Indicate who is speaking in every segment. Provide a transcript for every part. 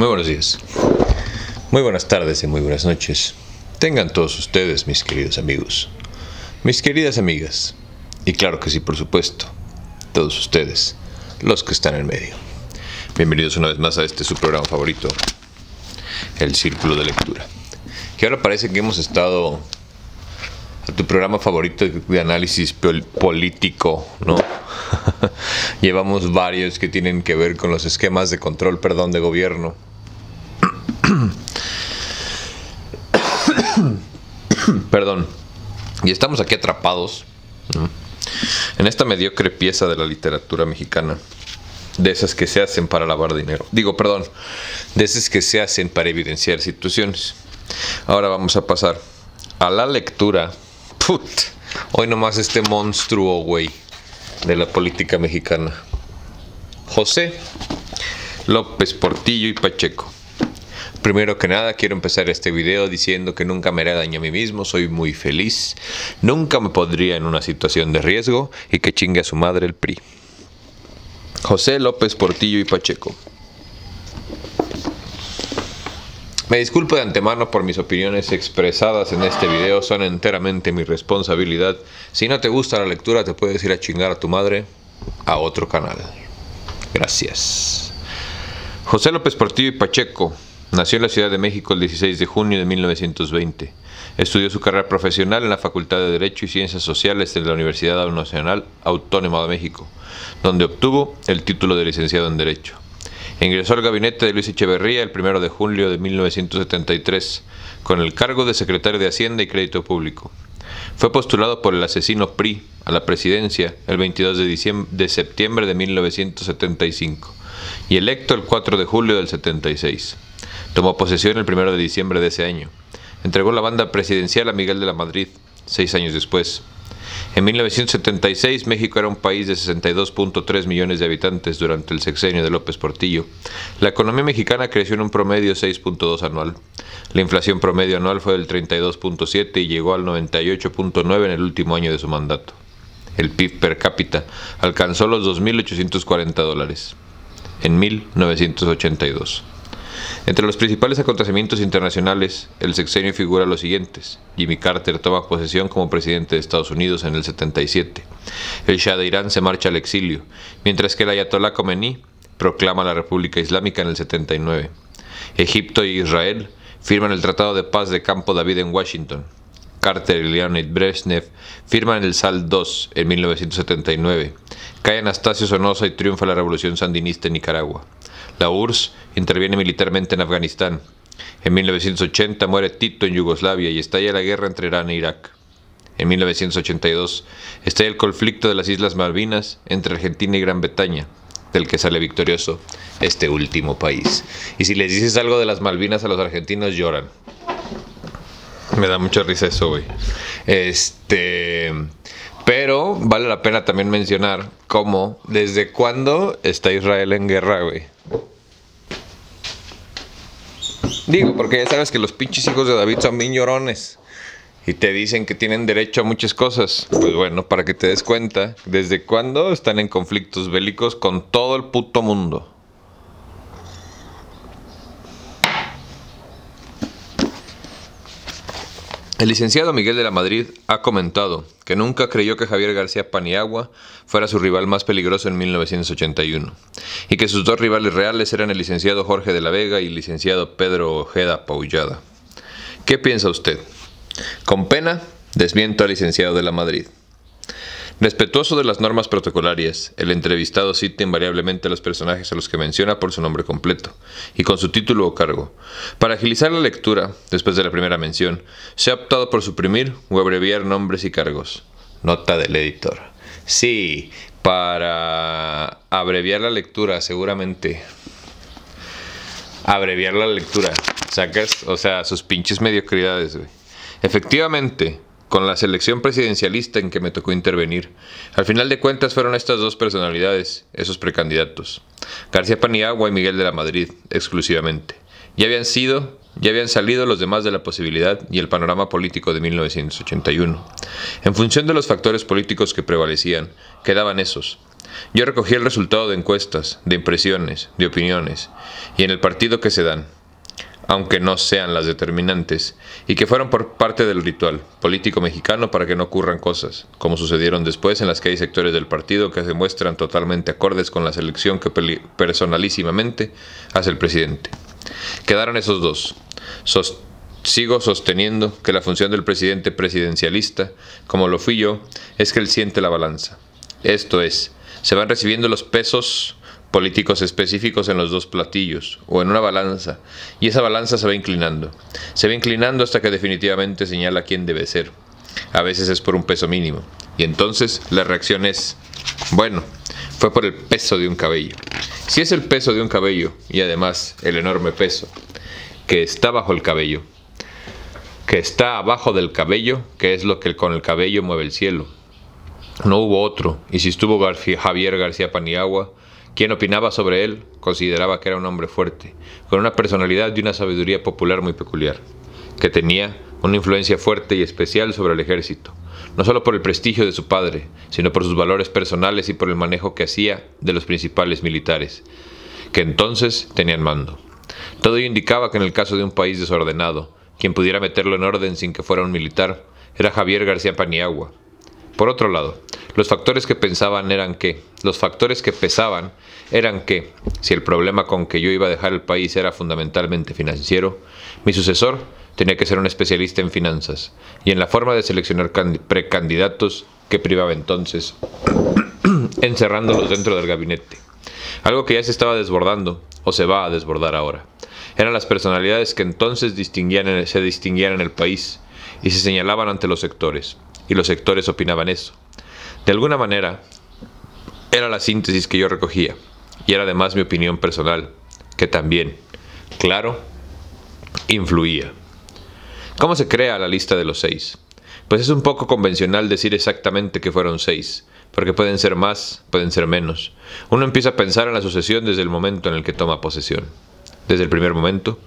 Speaker 1: Muy buenos días, muy buenas tardes y muy buenas noches. Tengan todos ustedes, mis queridos amigos, mis queridas amigas, y claro que sí, por supuesto, todos ustedes, los que están en medio. Bienvenidos una vez más a este su programa favorito, El Círculo de Lectura. Que ahora parece que hemos estado a tu programa favorito de análisis político, ¿no? Llevamos varios que tienen que ver con los esquemas de control, de gobierno. Perdón. Y estamos aquí atrapados, ¿no?, en esta mediocre pieza de la literatura mexicana, de esas que se hacen para lavar dinero. De esas que se hacen para evidenciar situaciones. Ahora vamos a pasar a la lectura. Hoy nomás este monstruo, güey, de la política mexicana. José López Portillo y Pacheco. Primero que nada, quiero empezar este video diciendo que nunca me haré daño a mí mismo, soy muy feliz, nunca me pondría en una situación de riesgo y que chingue a su madre el PRI. José López Portillo y Pacheco. Me disculpo de antemano por mis opiniones expresadas en este video, son enteramente mi responsabilidad. Si no te gusta la lectura, te puedes ir a chingar a tu madre a otro canal. Gracias. José López Portillo y Pacheco nació en la Ciudad de México el 16 de junio de 1920. Estudió su carrera profesional en la Facultad de Derecho y Ciencias Sociales de la Universidad Nacional Autónoma de México, donde obtuvo el título de licenciado en Derecho. Ingresó al gabinete de Luis Echeverría el 1 de julio de 1973, con el cargo de secretario de Hacienda y Crédito Público. Fue postulado por el asesino PRI a la presidencia el 22 de septiembre de 1975 y electo el 4 de julio del 76. Tomó posesión el 1 de diciembre de ese año. Entregó la banda presidencial a Miguel de la Madrid 6 años después. En 1976, México era un país de 62.3 millones de habitantes durante el sexenio de López Portillo. La economía mexicana creció en un promedio 6.2 anual. La inflación promedio anual fue del 32.7 y llegó al 98.9 en el último año de su mandato. El PIB per cápita alcanzó los $2.840 en 1982. Entre los principales acontecimientos internacionales, el sexenio figura los siguientes. Jimmy Carter toma posesión como presidente de Estados Unidos en el 77. El Shah de Irán se marcha al exilio, mientras que el Ayatolá Khomeini proclama la República Islámica en el 79. Egipto y Israel firman el Tratado de Paz de Campo David en Washington. Carter y Leonid Brezhnev firman el SALT II en 1979. Cae Anastasio Somoza y triunfa la revolución sandinista en Nicaragua. La URSS interviene militarmente en Afganistán. En 1980 muere Tito en Yugoslavia y estalla la guerra entre Irán e Irak. En 1982 estalla el conflicto de las Islas Malvinas entre Argentina y Gran Bretaña, del que sale victorioso este último país. Y si les dices algo de las Malvinas a los argentinos, lloran. Me da mucha risa eso, güey. Pero vale la pena también mencionar cómo, desde cuándo está Israel en guerra, güey. Digo, porque ya sabes que los pinches hijos de David son bien llorones y te dicen que tienen derecho a muchas cosas. Pues bueno, para que te des cuenta, desde cuándo están en conflictos bélicos con todo el puto mundo. El licenciado Miguel de la Madrid ha comentado que nunca creyó que Javier García Paniagua fuera su rival más peligroso en 1981 y que sus dos rivales reales eran el licenciado Jorge de la Vega y el licenciado Pedro Ojeda Paullada. ¿Qué piensa usted? Con pena, desmiento al licenciado de la Madrid. Respetuoso de las normas protocolarias, el entrevistado cita invariablemente a los personajes a los que menciona por su nombre completo y con su título o cargo. Para agilizar la lectura, después de la primera mención, se ha optado por suprimir o abreviar nombres y cargos. Nota del editor. Sí, para abreviar la lectura, seguramente. Abreviar la lectura. Sacas, o sea, sus pinches mediocridades, güey. Efectivamente, con la selección presidencialista en que me tocó intervenir, al final de cuentas fueron estas dos personalidades, esos precandidatos, García Paniagua y Miguel de la Madrid, exclusivamente. Ya habían salido los demás de la posibilidad y el panorama político de 1981. En función de los factores políticos que prevalecían, quedaban esos. Yo recogí el resultado de encuestas, de impresiones, de opiniones, y en el partido que se dan, aunque no sean las determinantes, y que fueron por parte del ritual político mexicano para que no ocurran cosas, como sucedieron después en las que hay sectores del partido que se muestran totalmente acordes con la selección que personalísimamente hace el presidente. Quedaron esos dos. Sigo sosteniendo que la función del presidente presidencialista, como lo fui yo, es que él siente la balanza. Esto es, se van recibiendo los pesos políticos específicos en los dos platillos, o en una balanza, y esa balanza se va inclinando. Se va inclinando hasta que definitivamente señala quién debe ser. A veces es por un peso mínimo, y entonces la reacción es, bueno, fue por el peso de un cabello. Si es el peso de un cabello, y además el enorme peso que está bajo el cabello, que está abajo del cabello, que es lo que con el cabello mueve el cielo. No hubo otro, y si estuvo Javier García Paniagua, quien opinaba sobre él, consideraba que era un hombre fuerte, con una personalidad y una sabiduría popular muy peculiar, que tenía una influencia fuerte y especial sobre el ejército, no solo por el prestigio de su padre, sino por sus valores personales y por el manejo que hacía de los principales militares, que entonces tenían mando. Todo ello indicaba que en el caso de un país desordenado, quien pudiera meterlo en orden sin que fuera un militar, era Javier García Paniagua. Por otro lado, los factores que pesaban eran que, si el problema con que yo iba a dejar el país era fundamentalmente financiero, mi sucesor tenía que ser un especialista en finanzas y en la forma de seleccionar precandidatos que privaba entonces, encerrándolos dentro del gabinete. Algo que ya se estaba desbordando, o se va a desbordar ahora. Eran las personalidades que entonces se distinguían en el país y se señalaban ante los sectores, y los sectores opinaban eso. De alguna manera, era la síntesis que yo recogía, y era además mi opinión personal, que también, claro, influía. ¿Cómo se crea la lista de los 6? Pues es un poco convencional decir exactamente que fueron 6, porque pueden ser más, pueden ser menos. Uno empieza a pensar en la sucesión desde el momento en el que toma posesión. Desde el primer momento,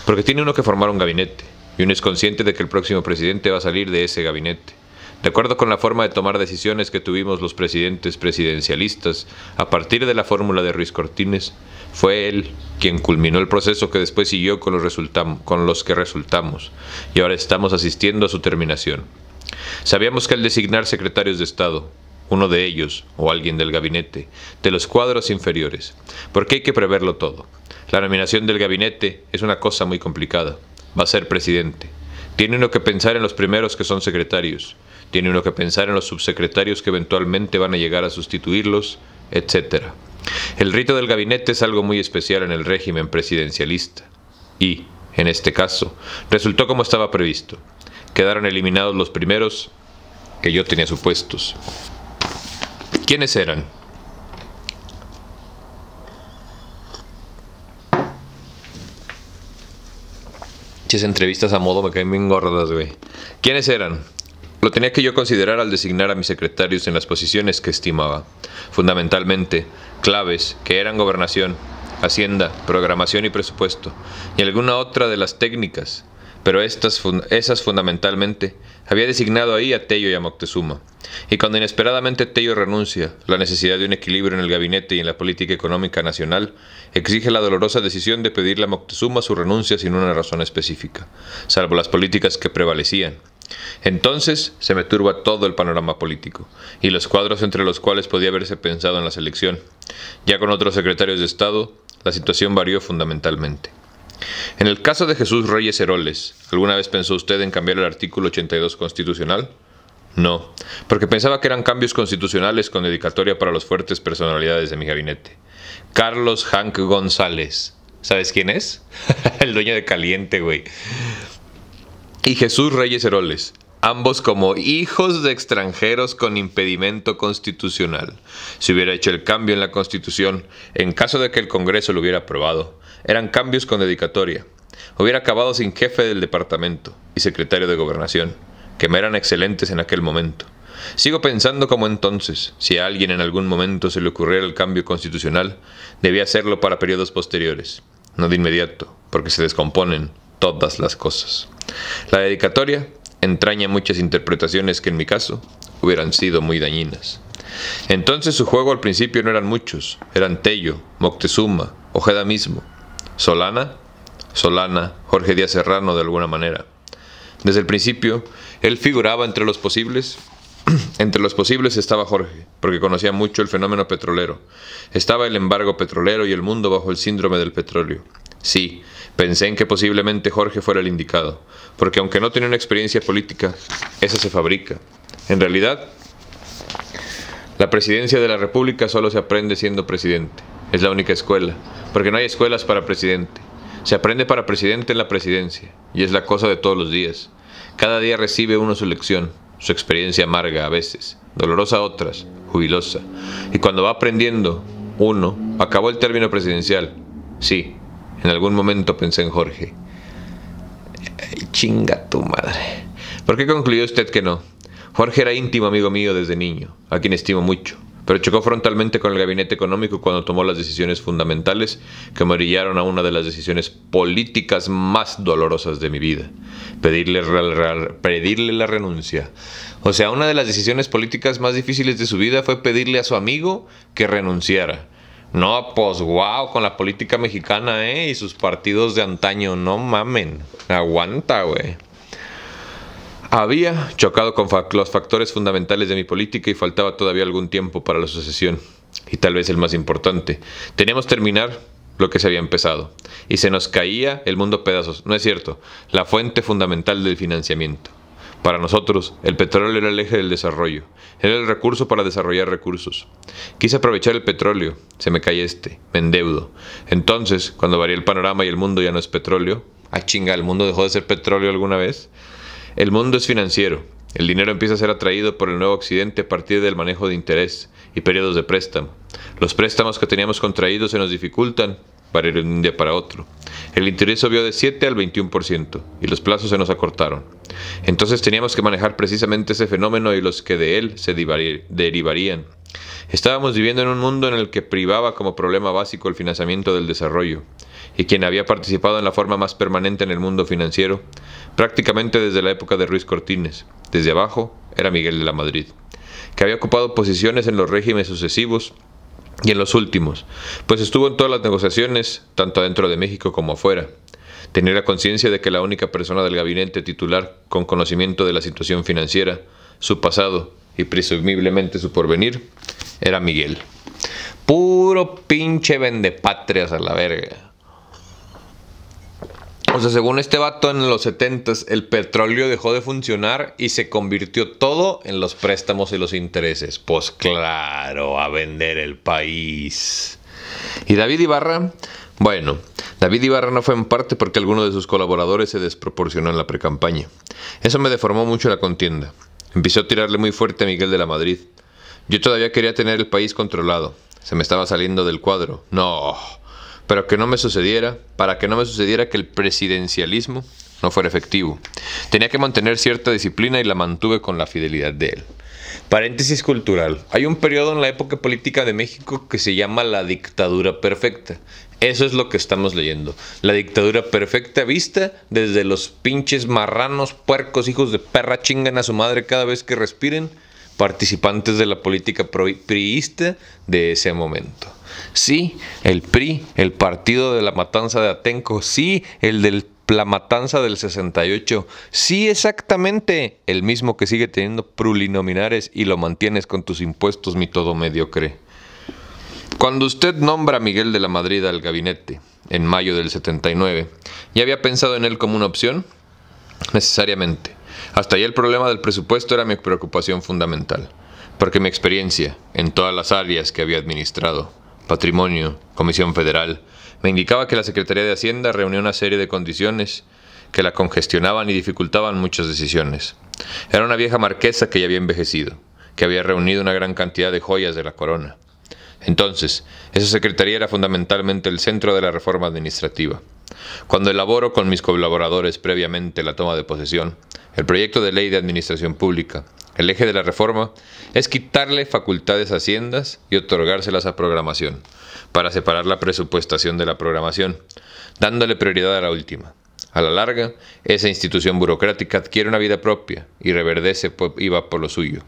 Speaker 1: porque tiene uno que formar un gabinete, y uno es consciente de que el próximo presidente va a salir de ese gabinete. De acuerdo con la forma de tomar decisiones que tuvimos los presidentes presidencialistas, a partir de la fórmula de Ruiz Cortines, fue él quien culminó el proceso que después siguió con los que resultamos, y ahora estamos asistiendo a su terminación. Sabíamos que al designar secretarios de Estado, uno de ellos, o alguien del gabinete, de los cuadros inferiores, porque hay que preverlo todo. La nominación del gabinete es una cosa muy complicada. Va a ser presidente. Tiene uno que pensar en los primeros que son secretarios. Tiene uno que pensar en los subsecretarios que eventualmente van a llegar a sustituirlos, etc. El rito del gabinete es algo muy especial en el régimen presidencialista. Y, en este caso, resultó como estaba previsto. Quedaron eliminados los primeros que yo tenía supuestos. ¿Quiénes eran? Esas entrevistas a modo me caen bien gordas, güey. ¿Quiénes eran? Lo tenía que yo considerar al designar a mis secretarios en las posiciones que estimaba. Fundamentalmente, claves que eran gobernación, hacienda, programación y presupuesto, y alguna otra de las técnicas. Pero esas fundamentalmente, había designado ahí a Tello y a Moctezuma. Y cuando inesperadamente Tello renuncia, la necesidad de un equilibrio en el gabinete y en la política económica nacional exige la dolorosa decisión de pedirle a Moctezuma su renuncia sin una razón específica, salvo las políticas que prevalecían. Entonces se me turba todo el panorama político, y los cuadros entre los cuales podía haberse pensado en la selección. Ya con otros secretarios de Estado, la situación varió fundamentalmente. En el caso de Jesús Reyes Heroles, ¿alguna vez pensó usted en cambiar el artículo 82 constitucional? No, porque pensaba que eran cambios constitucionales con dedicatoria para las fuertes personalidades de mi gabinete. Carlos Hank González. ¿Sabes quién es? El dueño de Caliente, güey. Y Jesús Reyes Heroles, ambos como hijos de extranjeros con impedimento constitucional. Si hubiera hecho el cambio en la Constitución, en caso de que el Congreso lo hubiera aprobado, eran cambios con dedicatoria. Hubiera acabado sin jefe del departamento y secretario de Gobernación, que me eran excelentes en aquel momento. Sigo pensando como entonces, si a alguien en algún momento se le ocurriera el cambio constitucional, debía hacerlo para periodos posteriores, no de inmediato, porque se descomponen todas las cosas. La dedicatoria entraña muchas interpretaciones que en mi caso hubieran sido muy dañinas. Entonces su juego al principio no eran muchos, eran Tello, Moctezuma, Ojeda mismo, Solana, Jorge Díaz Serrano de alguna manera. Desde el principio, él figuraba entre los posibles. Entre los posibles estaba Jorge, porque conocía mucho el fenómeno petrolero. Estaba el embargo petrolero y el mundo bajo el síndrome del petróleo. Sí, pensé en que posiblemente Jorge fuera el indicado, porque aunque no tenía una experiencia política, esa se fabrica. En realidad, la presidencia de la República solo se aprende siendo presidente. Es la única escuela, porque no hay escuelas para presidente. Se aprende para presidente en la presidencia, y es la cosa de todos los días. Cada día recibe uno su lección, su experiencia amarga a veces, dolorosa a otras, jubilosa. Y cuando va aprendiendo, uno, acabó el término presidencial. Sí, en algún momento pensé en Jorge. Ay, chinga tu madre. ¿Por qué concluyó usted que no? Jorge era íntimo amigo mío desde niño, a quien estimo mucho, pero chocó frontalmente con el gabinete económico cuando tomó las decisiones fundamentales que me orillaron a una de las decisiones políticas más dolorosas de mi vida: pedirle la renuncia. O sea, una de las decisiones políticas más difíciles de su vida fue pedirle a su amigo que renunciara. No, pues wow, con la política mexicana, y sus partidos de antaño, no mamen, aguanta, güey. Había chocado con los factores fundamentales de mi política y faltaba todavía algún tiempo para la sucesión. Y tal vez el más importante, teníamos que terminar lo que se había empezado. Y se nos caía el mundo a pedazos. No es cierto, la fuente fundamental del financiamiento. Para nosotros, el petróleo era el eje del desarrollo. Era el recurso para desarrollar recursos. Quise aprovechar el petróleo. Se me cae me endeudo. Entonces, cuando varía el panorama y el mundo ya no es petróleo... ¡Ah, chinga! ¿El mundo dejó de ser petróleo alguna vez? El mundo es financiero. El dinero empieza a ser atraído por el nuevo occidente a partir del manejo de interés y periodos de préstamo. Los préstamos que teníamos contraídos se nos dificultan para ir de un día para otro. El interés subió de 7 al 21% y los plazos se nos acortaron. Entonces teníamos que manejar precisamente ese fenómeno y los que de él se derivarían. Estábamos viviendo en un mundo en el que privaba como problema básico el financiamiento del desarrollo, y quien había participado en la forma más permanente en el mundo financiero, prácticamente desde la época de Ruiz Cortines, desde abajo, era Miguel de la Madrid, que había ocupado posiciones en los regímenes sucesivos y en los últimos, pues estuvo en todas las negociaciones, tanto adentro de México como afuera. Tenía la conciencia de que la única persona del gabinete titular con conocimiento de la situación financiera, su pasado y presumiblemente su porvenir, era Miguel. Puro pinche vendepatrias a la verga. O sea, según este vato, en los 70s el petróleo dejó de funcionar y se convirtió todo en los préstamos y los intereses. Pues claro, a vender el país. ¿Y David Ibarra? Bueno, David Ibarra no fue en parte porque alguno de sus colaboradores se desproporcionó en la precampaña. Eso me deformó mucho la contienda. Empezó a tirarle muy fuerte a Miguel de la Madrid. Yo todavía quería tener el país controlado. Se me estaba saliendo del cuadro. No... Para que no me sucediera que el presidencialismo no fuera efectivo. Tenía que mantener cierta disciplina y la mantuve con la fidelidad de él. Paréntesis cultural. Hay un periodo en la época política de México que se llama la dictadura perfecta. Eso es lo que estamos leyendo. La dictadura perfecta vista desde los pinches marranos, puercos, hijos de perra, chingan a su madre cada vez que respiren, participantes de la política priista de ese momento. Sí, el PRI, el partido de la matanza de Atenco, sí, el de la matanza del 68, sí, exactamente, el mismo que sigue teniendo plurinominares y lo mantienes con tus impuestos, mi todo mediocre. Cuando usted nombra a Miguel de la Madrid al gabinete, en mayo del 79, ¿ya había pensado en él como una opción? Necesariamente. Hasta ahí el problema del presupuesto era mi preocupación fundamental, porque mi experiencia en todas las áreas que había administrado, Patrimonio, Comisión Federal, me indicaba que la Secretaría de Hacienda reunía una serie de condiciones que la congestionaban y dificultaban muchas decisiones. Era una vieja marquesa que ya había envejecido, que había reunido una gran cantidad de joyas de la corona. Entonces, esa secretaría era fundamentalmente el centro de la reforma administrativa. Cuando elaboro con mis colaboradores previamente la toma de posesión, el proyecto de ley de administración pública, el eje de la reforma es quitarle facultades a haciendas y otorgárselas a programación, para separar la presupuestación de la programación, dándole prioridad a la última. A la larga, esa institución burocrática adquiere una vida propia y reverdece y va por lo suyo.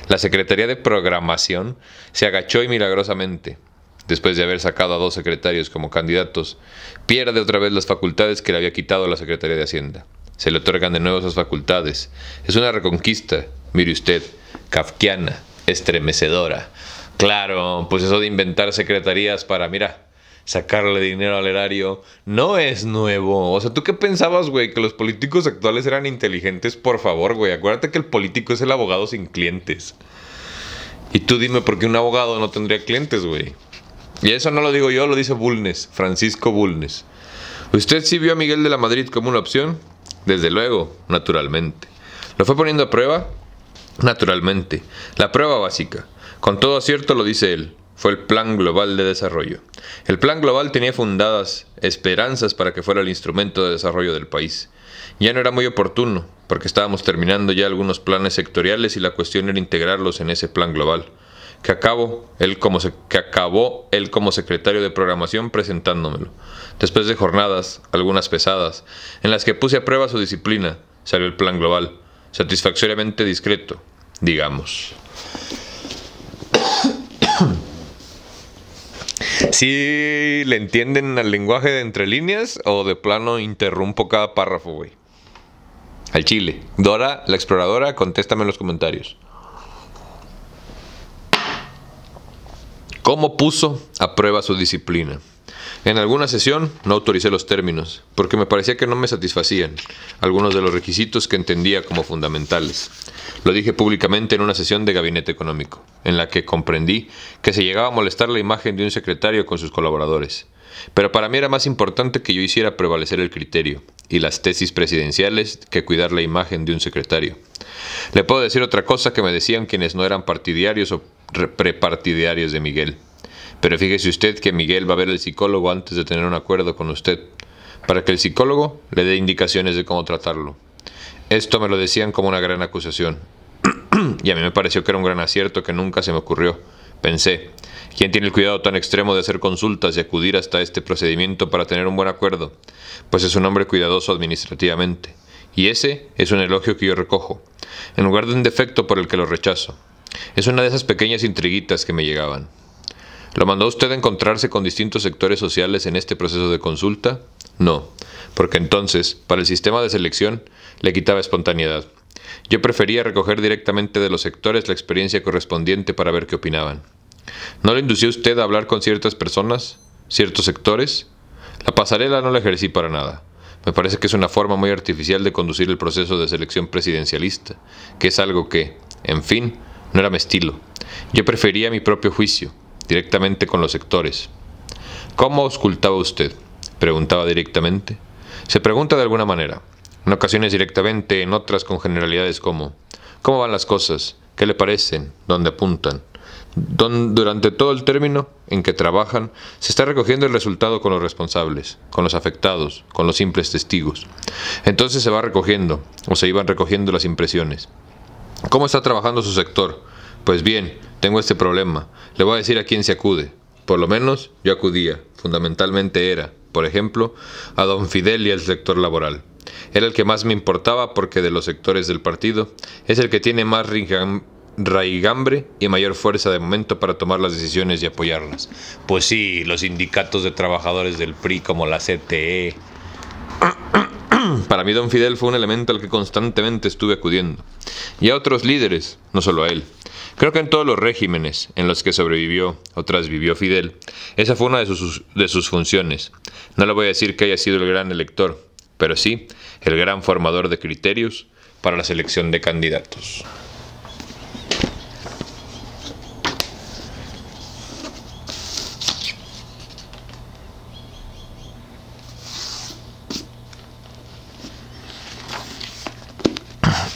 Speaker 1: La Secretaría de Programación se agachó y milagrosamente, después de haber sacado a 2 secretarios como candidatos, pierde otra vez las facultades que le había quitado la Secretaría de Hacienda. Se le otorgan de nuevo esas facultades. Es una reconquista, mire usted, kafkiana, estremecedora. Claro, pues eso de inventar secretarías para, mira, sacarle dinero al erario no es nuevo. O sea, ¿tú qué pensabas, güey? ¿Que los políticos actuales eran inteligentes? Por favor, güey, acuérdate que el político es el abogado sin clientes. Y tú dime por qué un abogado no tendría clientes, güey. Y eso no lo digo yo, lo dice Bulnes, Francisco Bulnes. ¿Usted sí vio a Miguel de la Madrid como una opción? Desde luego, naturalmente. ¿Lo fue poniendo a prueba? Naturalmente. La prueba básica. Con todo acierto lo dice él. Fue el Plan Global de Desarrollo. El Plan Global tenía fundadas esperanzas para que fuera el instrumento de desarrollo del país. Ya no era muy oportuno, porque estábamos terminando ya algunos planes sectoriales y la cuestión era integrarlos en ese Plan Global, que acabó él como secretario de programación presentándomelo. Después de jornadas, algunas pesadas, en las que puse a prueba su disciplina, salió el Plan Global, satisfactoriamente discreto, digamos. ¿Sí le entienden al lenguaje de entre líneas o de plano interrumpo cada párrafo, güey? Al chile. Dora, la exploradora, contéstame en los comentarios. ¿Cómo puso a prueba su disciplina? En alguna sesión no autoricé los términos, porque me parecía que no me satisfacían algunos de los requisitos que entendía como fundamentales. Lo dije públicamente en una sesión de gabinete económico, en la que comprendí que se llegaba a molestar la imagen de un secretario con sus colaboradores. Pero para mí era más importante que yo hiciera prevalecer el criterio y las tesis presidenciales que cuidar la imagen de un secretario. Le puedo decir otra cosa que me decían quienes no eran partidarios o prepartidarios de Miguel. Pero fíjese usted que Miguel va a ver al psicólogo antes de tener un acuerdo con usted, para que el psicólogo le dé indicaciones de cómo tratarlo. Esto me lo decían como una gran acusación, y a mí me pareció que era un gran acierto que nunca se me ocurrió. Pensé, ¿quién tiene el cuidado tan extremo de hacer consultas y acudir hasta este procedimiento para tener un buen acuerdo? Pues es un hombre cuidadoso administrativamente, y ese es un elogio que yo recojo, en lugar de un defecto por el que lo rechazo. Es una de esas pequeñas intriguitas que me llegaban. ¿Lo mandó usted a encontrarse con distintos sectores sociales en este proceso de consulta? No, porque entonces, para el sistema de selección, le quitaba espontaneidad. Yo prefería recoger directamente de los sectores la experiencia correspondiente para ver qué opinaban. ¿No le indució usted a hablar con ciertas personas, ciertos sectores? La pasarela no la ejercí para nada. Me parece que es una forma muy artificial de conducir el proceso de selección presidencialista, que es algo que, en fin, no era mi estilo. Yo prefería mi propio juicio, directamente con los sectores. ¿Cómo auscultaba usted? Preguntaba directamente. Se pregunta de alguna manera, en ocasiones directamente, en otras con generalidades como ¿cómo van las cosas? ¿Qué le parecen? ¿Dónde apuntan? Durante todo el término en que trabajan, se está recogiendo el resultado con los responsables, con los afectados, con los simples testigos. Entonces se va recogiendo, o se iban recogiendo las impresiones. ¿Cómo está trabajando su sector? Pues bien, tengo este problema. Le voy a decir a quién se acude. Por lo menos yo acudía, fundamentalmente era, por ejemplo, a don Fidel y al sector laboral. Era el que más me importaba porque de los sectores del partido es el que tiene más raigambre y mayor fuerza de momento para tomar las decisiones y apoyarlas. Pues sí, los sindicatos de trabajadores del PRI como la CTE. Para mí don Fidel fue un elemento al que constantemente estuve acudiendo. Y a otros líderes, no solo a él. Creo que en todos los regímenes en los que sobrevivió o trasvivió Fidel, esa fue una de sus funciones. No le voy a decir que haya sido el gran elector, pero sí el gran formador de criterios para la selección de candidatos.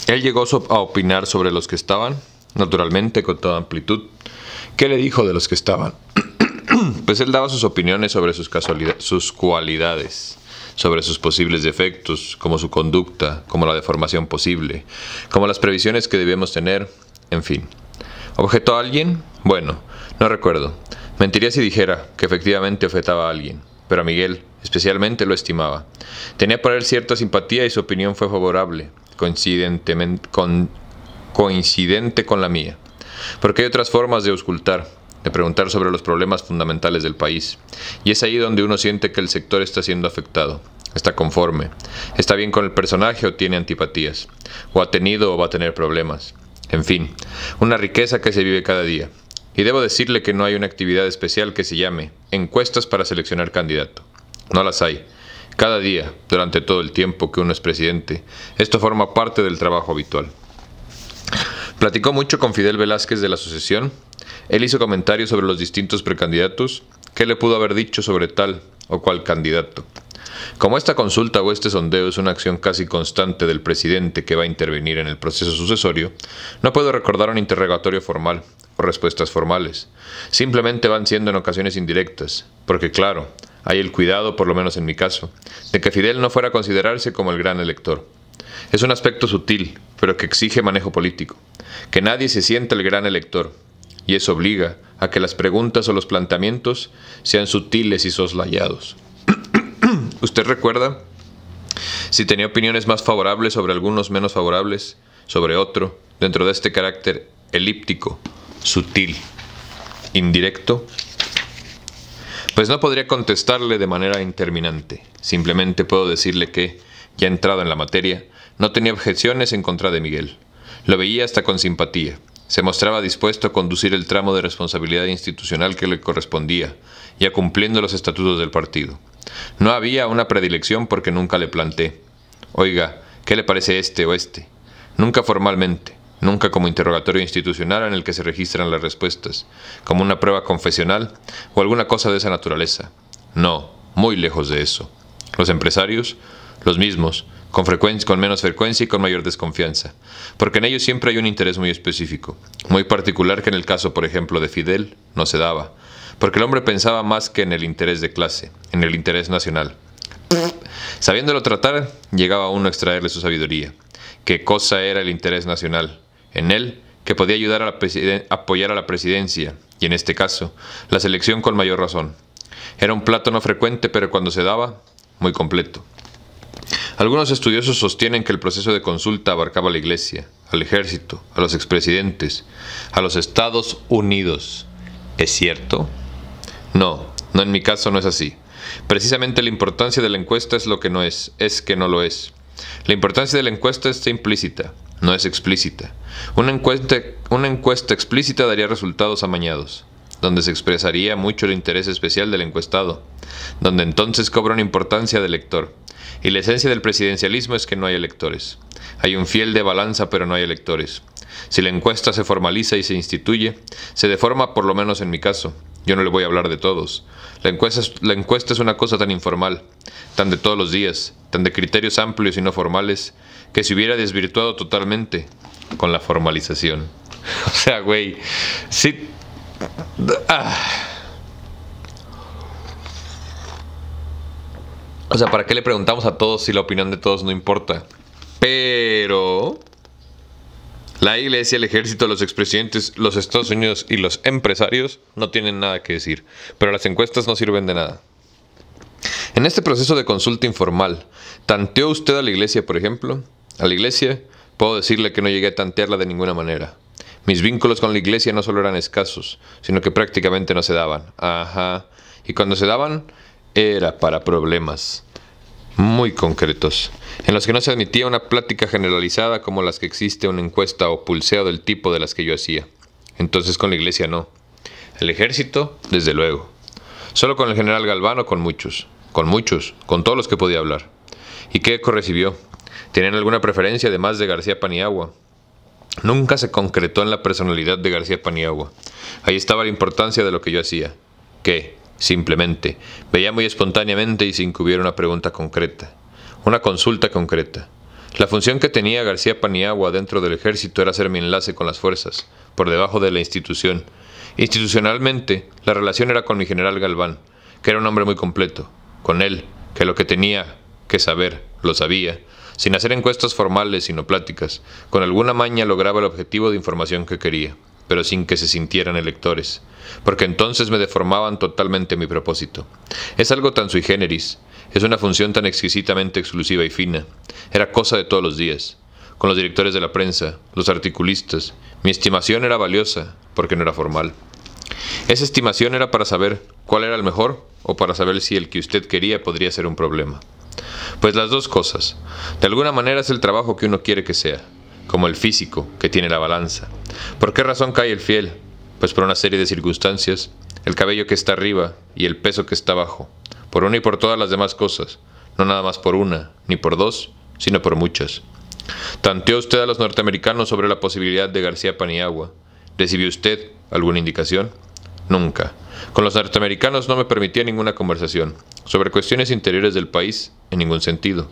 Speaker 1: Él llegó a opinar sobre los que estaban, naturalmente con toda amplitud. ¿Qué le dijo de los que estaban? Pues él daba sus opiniones sobre sus cualidades, sobre sus posibles defectos, como su conducta, como la deformación posible, como las previsiones que debemos tener, en fin. ¿Objetó a alguien? Bueno, no recuerdo. Mentiría si dijera que efectivamente objetaba a alguien. pero a Miguel especialmente lo estimaba. Tenía por él cierta simpatía y su opinión fue favorable, coincidente con la mía. Porque hay otras formas de auscultar, de preguntar sobre los problemas fundamentales del país, y es ahí donde uno siente que el sector está siendo afectado. Está conforme, está bien con el personaje o tiene antipatías, o ha tenido o va a tener problemas. En fin, una riqueza que se vive cada día. Y debo decirle que no hay una actividad especial que se llame encuestas para seleccionar candidato. No las hay. Cada día, durante todo el tiempo que uno es presidente, esto forma parte del trabajo habitual. Platicó mucho con Fidel Velázquez de la sucesión. Él hizo comentarios sobre los distintos precandidatos. ¿Qué le pudo haber dicho sobre tal o cual candidato? Como esta consulta o este sondeo es una acción casi constante del presidente que va a intervenir en el proceso sucesorio, no puedo recordar un interrogatorio formal o respuestas formales. Simplemente van siendo en ocasiones indirectas, porque claro, hay el cuidado, por lo menos en mi caso, de que Fidel no fuera a considerarse como el gran elector. Es un aspecto sutil, pero que exige manejo político, que nadie se sienta el gran elector, y eso obliga a que las preguntas o los planteamientos sean sutiles y soslayados. ¿Usted recuerda si tenía opiniones más favorables sobre algunos, menos favorables sobre otro, dentro de este carácter elíptico, sutil, indirecto? Pues no podría contestarle de manera interminante. Simplemente puedo decirle que, ya entrado en la materia, no tenía objeciones en contra de Miguel. Lo veía hasta con simpatía. Se mostraba dispuesto a conducir el tramo de responsabilidad institucional que le correspondía, y a cumpliendo los estatutos del partido. No había una predilección porque nunca le planteé: oiga, ¿qué le parece este o este? Nunca formalmente, nunca como interrogatorio institucional en el que se registran las respuestas, como una prueba confesional o alguna cosa de esa naturaleza. No, muy lejos de eso. Los empresarios, los mismos, con menos frecuencia y con mayor desconfianza, porque en ellos siempre hay un interés muy específico, muy particular que en el caso, por ejemplo, de Fidel, no se daba, porque el hombre pensaba más que en el interés de clase, en el interés nacional. Sabiéndolo tratar, llegaba uno a extraerle su sabiduría. ¿Qué cosa era el interés nacional? En él, que podía ayudar a apoyar a la presidencia, y en este caso, la selección con mayor razón. Era un plato no frecuente, pero cuando se daba, muy completo. Algunos estudiosos sostienen que el proceso de consulta abarcaba a la Iglesia, al ejército, a los expresidentes, a los Estados Unidos. ¿Es cierto? No en mi caso no es así. Precisamente la importancia de la encuesta es lo que no es que no lo es. La importancia de la encuesta está implícita, no es explícita. Una encuesta explícita daría resultados amañados, donde se expresaría mucho el interés especial del encuestado, donde entonces cobra una importancia de elector. Y la esencia del presidencialismo es que no hay electores. Hay un fiel de balanza, pero no hay electores. Si la encuesta se formaliza y se instituye, se deforma, por lo menos en mi caso. Yo no le voy a hablar de todos. La encuesta es una cosa tan informal, tan de todos los días, tan de criterios amplios y no formales, que se hubiera desvirtuado totalmente con la formalización. O sea, güey, sí. O sea, ¿para qué le preguntamos a todos si la opinión de todos no importa? Pero la Iglesia, el ejército, los expresidentes, los Estados Unidos y los empresarios no tienen nada que decir. Pero las encuestas no sirven de nada. En este proceso de consulta informal, ¿tanteó usted a la Iglesia, por ejemplo? A la Iglesia, puedo decirle que no llegué a tantearla de ninguna manera. Mis vínculos con la Iglesia no solo eran escasos, sino que prácticamente no se daban. Ajá. Y cuando se daban, era para problemas muy concretos, en los que no se admitía una plática generalizada como las que existe una encuesta o pulseo del tipo de las que yo hacía. Entonces con la Iglesia no. El ejército, desde luego. Solo con el general Galván o con muchos, con todos los que podía hablar. ¿Y qué eco recibió? ¿Tenían alguna preferencia además de García Paniagua? Nunca se concretó en la personalidad de García Paniagua. Ahí estaba la importancia de lo que yo hacía, que, simplemente, veía muy espontáneamente y sin que hubiera una pregunta concreta, una consulta concreta. La función que tenía García Paniagua dentro del ejército era ser mi enlace con las fuerzas, por debajo de la institución. Institucionalmente, la relación era con mi general Galván, que era un hombre muy completo, con él, que lo que tenía que saber, lo sabía, sin hacer encuestas formales sino pláticas, con alguna maña lograba el objetivo de información que quería, pero sin que se sintieran electores. porque entonces me deformaban totalmente mi propósito. Es algo tan sui generis, es una función tan exquisitamente exclusiva y fina. Era cosa de todos los días. Con los directores de la prensa, los articulistas, mi estimación era valiosa, porque no era formal. Esa estimación era para saber cuál era el mejor, o para saber si el que usted quería podría ser un problema. Pues las dos cosas. De alguna manera es el trabajo que uno quiere que sea, como el físico, que tiene la balanza. ¿Por qué razón cae el fiel? Pues por una serie de circunstancias, el cabello que está arriba y el peso que está abajo, por una y por todas las demás cosas, no nada más por una, ni por dos, sino por muchas. ¿Tanteó usted a los norteamericanos sobre la posibilidad de García Paniagua? ¿Recibió usted alguna indicación? Nunca. Con los norteamericanos no me permitía ninguna conversación, sobre cuestiones interiores del país, en ningún sentido.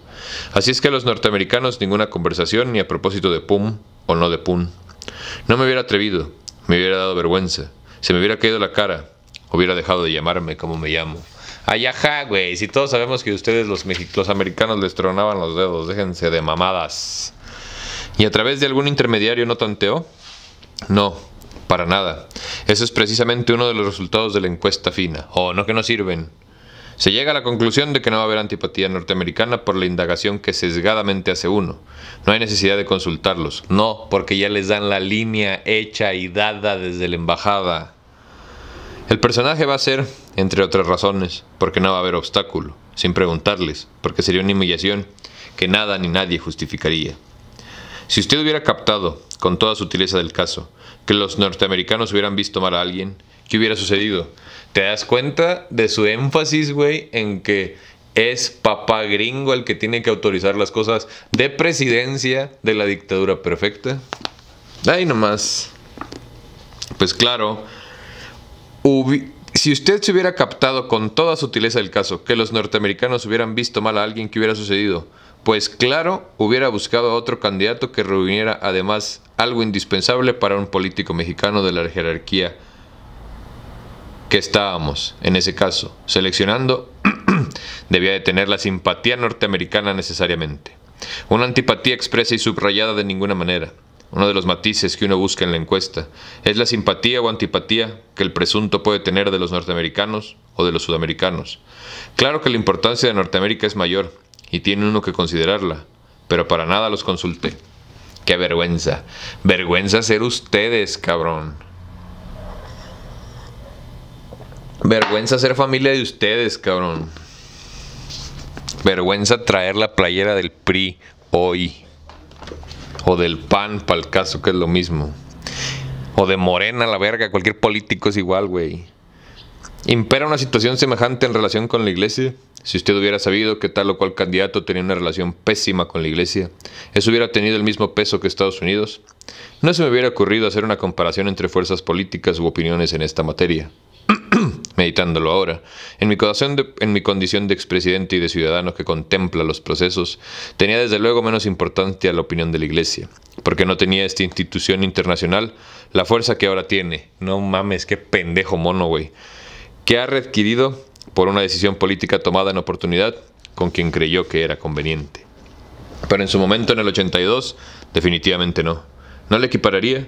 Speaker 1: Así es que a los norteamericanos ninguna conversación ni a propósito de PUM o no de PUM. No me hubiera atrevido, me hubiera dado vergüenza, se me hubiera caído la cara, hubiera dejado de llamarme como me llamo. Ay, ajá, güey, si todos sabemos que ustedes los americanos les tronaban los dedos, déjense de mamadas. ¿Y a través de algún intermediario no tanteó? No, para nada. Eso es precisamente uno de los resultados de la encuesta fina. Oh, no que no sirven. Se llega a la conclusión de que no va a haber antipatía norteamericana por la indagación que sesgadamente hace uno. No hay necesidad de consultarlos. No, porque ya les dan la línea hecha y dada desde la embajada. El personaje va a ser, entre otras razones, porque no va a haber obstáculo, sin preguntarles, porque sería una humillación que nada ni nadie justificaría. Si usted hubiera captado, con toda sutileza del caso, que los norteamericanos hubieran visto mal a alguien, ¿qué hubiera sucedido? ¿Te das cuenta de su énfasis, güey, en que es papá gringo el que tiene que autorizar las cosas de presidencia de la dictadura perfecta? Ahí nomás. Pues claro, si usted se hubiera captado con toda sutileza del caso que los norteamericanos hubieran visto mal a alguien, ¿qué hubiera sucedido? Pues claro, hubiera buscado a otro candidato que reuniera además algo indispensable para un político mexicano de la jerarquía que estábamos, en ese caso, seleccionando. Debía de tener la simpatía norteamericana necesariamente. Una antipatía expresa y subrayada de ninguna manera. Uno de los matices que uno busca en la encuesta es la simpatía o antipatía que el presunto puede tener de los norteamericanos o de los sudamericanos. Claro que la importancia de Norteamérica es mayor, y tiene uno que considerarla, pero para nada los consulté. ¡Qué vergüenza! Vergüenza ser ustedes, cabrón. Vergüenza ser familia de ustedes, cabrón. Vergüenza traer la playera del PRI hoy. O del PAN, para el caso que es lo mismo. O de Morena, la verga, cualquier político es igual, güey. ¿Impera una situación semejante en relación con la iglesia? Si usted hubiera sabido que tal o cual candidato tenía una relación pésima con la iglesia, ¿eso hubiera tenido el mismo peso que Estados Unidos? No se me hubiera ocurrido hacer una comparación entre fuerzas políticas u opiniones en esta materia. Meditándolo ahora, en mi condición de expresidente y de ciudadano que contempla los procesos, tenía desde luego menos importancia la opinión de la iglesia, porque no tenía esta institución internacional la fuerza que ahora tiene. No mames, qué pendejo mono, güey. Que ha readquirido por una decisión política tomada en oportunidad con quien creyó que era conveniente. Pero en su momento, en el 82, definitivamente no. No le equipararía.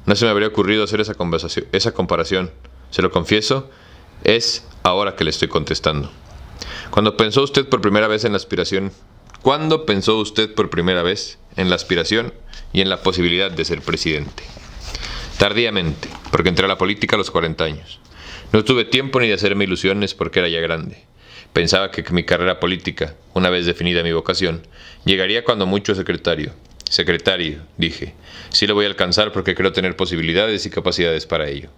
Speaker 1: No se me habría ocurrido hacer esa comparación. Se lo confieso, es ahora que le estoy contestando. ¿Cuándo pensó usted por primera vez en la aspiración y en la posibilidad de ser presidente? Tardíamente, porque entré a la política a los 40 años. No tuve tiempo ni de hacerme ilusiones porque era ya grande. Pensaba que mi carrera política, una vez definida mi vocación, llegaría cuando mucho secretario. Secretario, dije, sí lo voy a alcanzar porque creo tener posibilidades y capacidades para ello.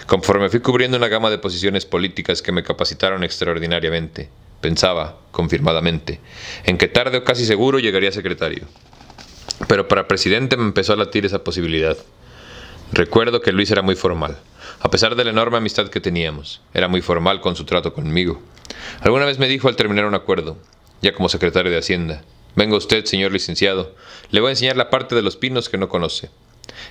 Speaker 1: Conforme fui cubriendo una gama de posiciones políticas que me capacitaron extraordinariamente, pensaba, confirmadamente, en que tarde o casi seguro llegaría a secretario. Pero para presidente me empezó a latir esa posibilidad. Recuerdo que Luis era muy formal. A pesar de la enorme amistad que teníamos, era muy formal con su trato conmigo. Alguna vez me dijo al terminar un acuerdo, ya como secretario de Hacienda: venga usted, señor licenciado, le voy a enseñar la parte de Los Pinos que no conoce.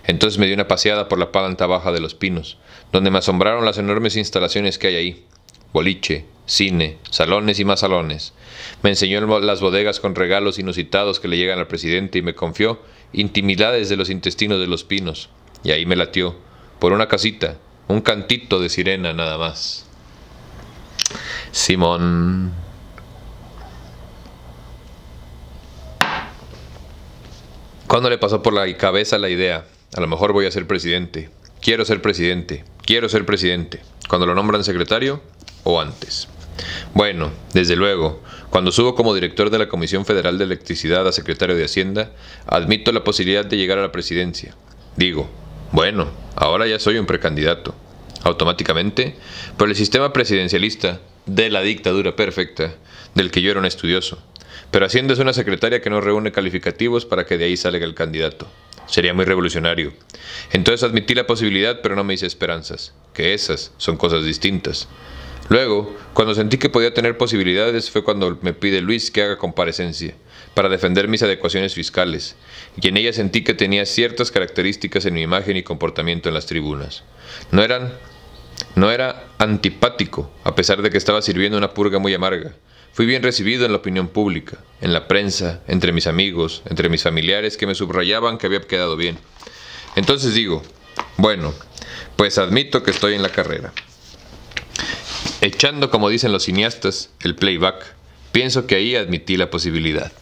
Speaker 1: Entonces me dio una paseada por la planta baja de Los Pinos, donde me asombraron las enormes instalaciones que hay ahí. Boliche, cine, salones y más salones. Me enseñó las bodegas con regalos inusitados que le llegan al presidente y me confió intimidades de los intestinos de Los Pinos. Y ahí me latió, por una casita, Un cantito de sirena nada más. Simón. ¿Cuándo le pasó por la cabeza la idea? A lo mejor voy a ser presidente. Quiero ser presidente. Quiero ser presidente. ¿Cuando lo nombran secretario o antes? Bueno, desde luego, cuando subo como director de la Comisión Federal de Electricidad a secretario de Hacienda, admito la posibilidad de llegar a la presidencia. Digo, bueno, ahora ya soy un precandidato. Automáticamente, por el sistema presidencialista de la dictadura perfecta, del que yo era un estudioso. Pero Hacienda es una secretaria que no reúne calificativos para que de ahí salga el candidato. Sería muy revolucionario. Entonces admití la posibilidad, pero no me hice esperanzas, que esas son cosas distintas. Luego, cuando sentí que podía tener posibilidades, fue cuando me pide Luis que haga comparecencia, para defender mis adecuaciones fiscales, y en ella sentí que tenía ciertas características en mi imagen y comportamiento en las tribunas. No era antipático, a pesar de que estaba sirviendo una purga muy amarga. Fui bien recibido en la opinión pública, en la prensa, entre mis amigos, entre mis familiares que me subrayaban que había quedado bien. Entonces digo, bueno, pues admito que estoy en la carrera. Echando, como dicen los cineastas, el playback, pienso que ahí admití la posibilidad.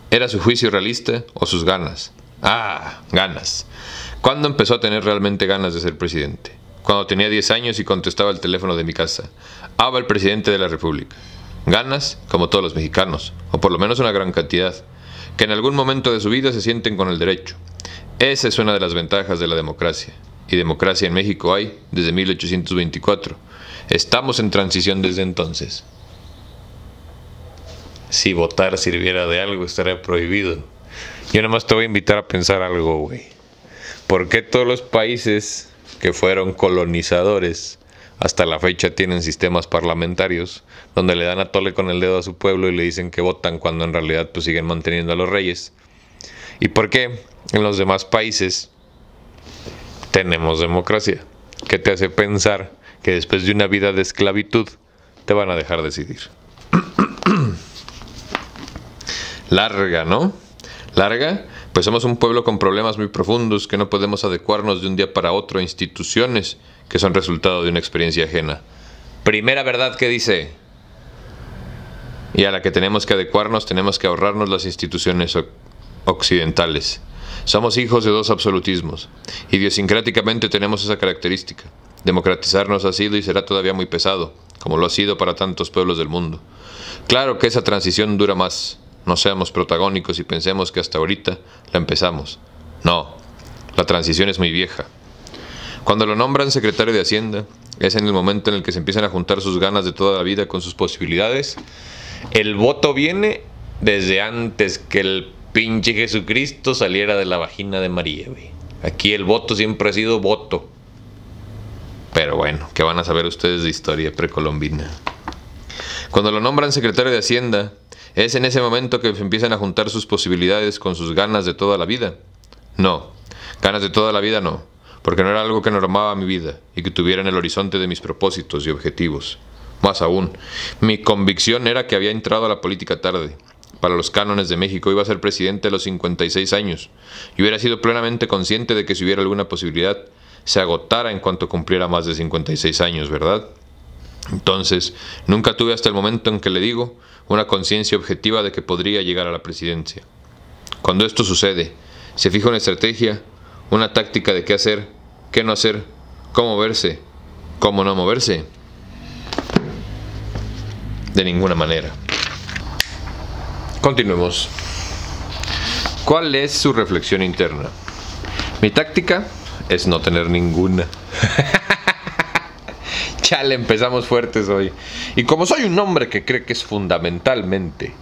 Speaker 1: ¿Era su juicio realista o sus ganas? Ah, ganas. ¿Cuándo empezó a tener realmente ganas de ser presidente? Cuando tenía 10 años y contestaba el teléfono de mi casa. El presidente de la República. Ganas, como todos los mexicanos, o por lo menos una gran cantidad, que en algún momento de su vida se sienten con el derecho. Esa es una de las ventajas de la democracia. Y democracia en México hay desde 1824. Estamos en transición desde entonces. Si votar sirviera de algo, estaría prohibido. Yo nada más te voy a invitar a pensar algo, güey. ¿Por qué todos los países que fueron colonizadores hasta la fecha tienen sistemas parlamentarios donde le dan a tole con el dedo a su pueblo y le dicen que votan cuando en realidad pues siguen manteniendo a los reyes? ¿Y por qué en los demás países tenemos democracia? ¿Qué te hace pensar que después de una vida de esclavitud te van a dejar decidir? Larga, ¿no? ¿Larga? Pues somos un pueblo con problemas muy profundos que no podemos adecuarnos de un día para otro a instituciones que son resultado de una experiencia ajena. Primera verdad que dice. Y a la que tenemos que adecuarnos, tenemos que ahorrarnos las instituciones occidentales. Somos hijos de dos absolutismos. Idiosincráticamente tenemos esa característica. Democratizarnos ha sido y será todavía muy pesado, como lo ha sido para tantos pueblos del mundo. Claro que esa transición dura más. No seamos protagónicos y pensemos que hasta ahorita la empezamos. No, la transición es muy vieja. Cuando lo nombran secretario de Hacienda, es en el momento en el que se empiezan a juntar sus ganas de toda la vida con sus posibilidades. El voto viene desde antes que el pinche Jesucristo saliera de la vagina de María, güey. Aquí el voto siempre ha sido voto. Pero bueno, ¿qué van a saber ustedes de historia precolombina? Cuando lo nombran secretario de Hacienda, es en ese momento que se empiezan a juntar sus posibilidades con sus ganas de toda la vida. No, ganas de toda la vida no, porque no era algo que normaba mi vida y que tuviera en el horizonte de mis propósitos y objetivos. Más aún, mi convicción era que había entrado a la política tarde. Para los cánones de México iba a ser presidente a los 56 años y hubiera sido plenamente consciente de que si hubiera alguna posibilidad, se agotara en cuanto cumpliera más de 56 años, ¿verdad? Entonces, nunca tuve hasta el momento en que le digo una conciencia objetiva de que podría llegar a la presidencia. Cuando esto sucede, se fija una estrategia, una táctica de qué hacer, qué no hacer, cómo moverse, cómo no moverse. De ninguna manera. Continuemos. ¿Cuál es su reflexión interna? Mi táctica es no tener ninguna. Chale, empezamos fuertes hoy. Y como soy un hombre que cree que es fundamentalmente,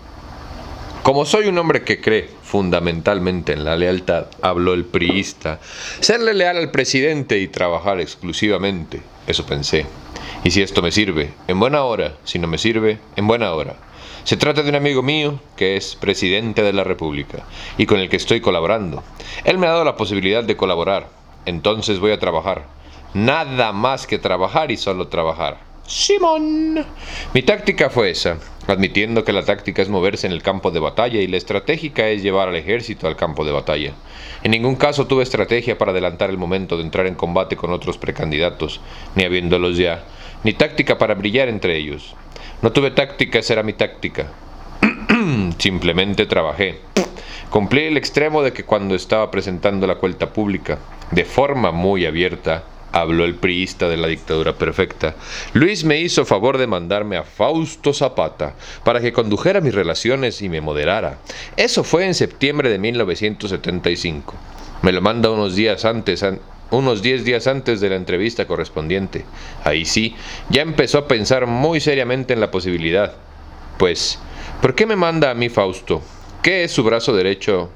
Speaker 1: en la lealtad, habló el priista, serle leal al presidente y trabajar exclusivamente. Eso pensé. Y si esto me sirve, en buena hora. Si no me sirve, en buena hora. Se trata de un amigo mío que es presidente de la República y con el que estoy colaborando. Él me ha dado la posibilidad de colaborar. Entonces voy a trabajar. Nada más que trabajar y solo trabajar. Simón. Mi táctica fue esa, admitiendo que la táctica es moverse en el campo de batalla y la estratégica es llevar al ejército al campo de batalla. En ningún caso tuve estrategia para adelantar el momento de entrar en combate con otros precandidatos, ni habiéndolos ya, ni táctica para brillar entre ellos. No tuve táctica, esa era mi táctica. Simplemente trabajé. Cumplí el extremo de que cuando estaba presentando la cuenta pública, de forma muy abierta, habló el priista de la dictadura perfecta. Luis me hizo favor de mandarme a Fausto Zapata para que condujera mis relaciones y me moderara. Eso fue en septiembre de 1975. Me lo manda unos 10 días antes de la entrevista correspondiente. Ahí sí, ya empezó a pensar muy seriamente en la posibilidad. Pues, ¿por qué me manda a mí Fausto? ¿Qué es su brazo derecho?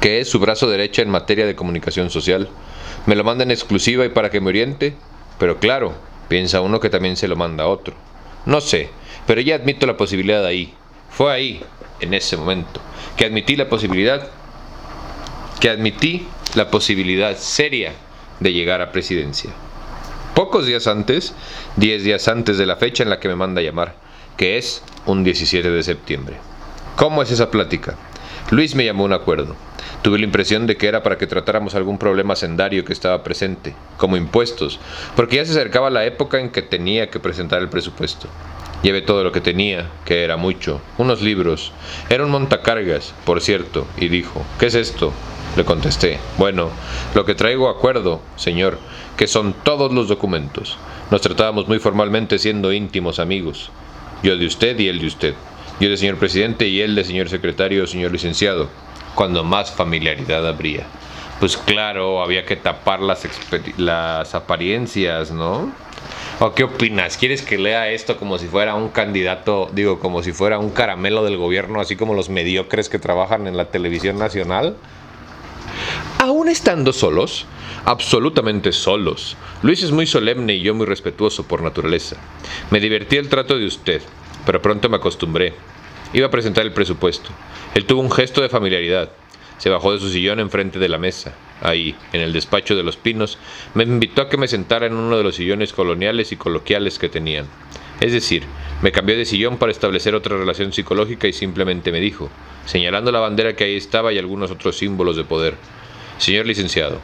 Speaker 1: ¿Qué es su brazo derecho en materia de comunicación social? ¿Me lo manda en exclusiva y para que me oriente? Pero claro, piensa uno que también se lo manda a otro. No sé, pero ya admito la posibilidad ahí. Fue ahí, en ese momento, que admití la posibilidad seria de llegar a presidencia. Pocos días antes, 10 días antes de la fecha en la que me manda a llamar, que es un 17 de septiembre. ¿Cómo es esa plática? Luis me llamó a un acuerdo. Tuve la impresión de que era para que tratáramos algún problema hacendario que estaba presente, como impuestos, porque ya se acercaba la época en que tenía que presentar el presupuesto. Llevé todo lo que tenía, que era mucho, unos libros. Era un montacargas, por cierto, y dijo, ¿qué es esto? Le contesté, bueno, lo que traigo a acuerdo, señor, que son todos los documentos. Nos tratábamos muy formalmente siendo íntimos amigos. Yo de usted y él de usted. Yo de señor presidente y él de señor secretario o señor licenciado. Cuando más familiaridad habría. Pues claro, había que tapar las apariencias, ¿no? ¿O qué opinas? ¿Quieres que lea esto como si fuera un candidato, como si fuera un caramelo del gobierno, así como los mediocres que trabajan en la televisión nacional? Aún estando solos, absolutamente solos, Luis es muy solemne y yo muy respetuoso por naturaleza. Me divertí el trato de usted, pero pronto me acostumbré. Iba a presentar el presupuesto. Él tuvo un gesto de familiaridad. Se bajó de su sillón enfrente de la mesa. Ahí, en el despacho de los Pinos, me invitó a que me sentara en uno de los sillones coloniales y coloquiales que tenían. Es decir, me cambió de sillón para establecer otra relación psicológica y simplemente me dijo, señalando la bandera que ahí estaba y algunos otros símbolos de poder: señor licenciado,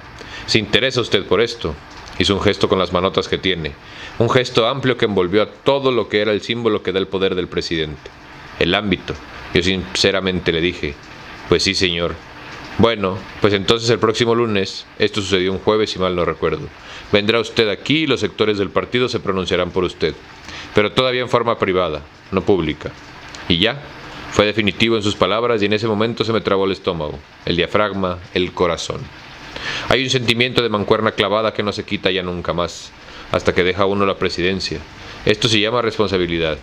Speaker 1: ¿se interesa usted por esto? Hizo un gesto con las manotas que tiene, un gesto amplio que envolvió a todo lo que era el símbolo que da el poder del presidente. El ámbito. Yo sinceramente le dije, pues sí, señor. Bueno, pues entonces el próximo lunes, esto sucedió un jueves si mal no recuerdo, vendrá usted aquí y los sectores del partido se pronunciarán por usted, pero todavía en forma privada, no pública. Y ya, fue definitivo en sus palabras y en ese momento se me trabó el estómago, el diafragma, el corazón. Hay un sentimiento de mancuerna clavada que no se quita ya nunca más, hasta que deja uno la presidencia. Esto se llama responsabilidad.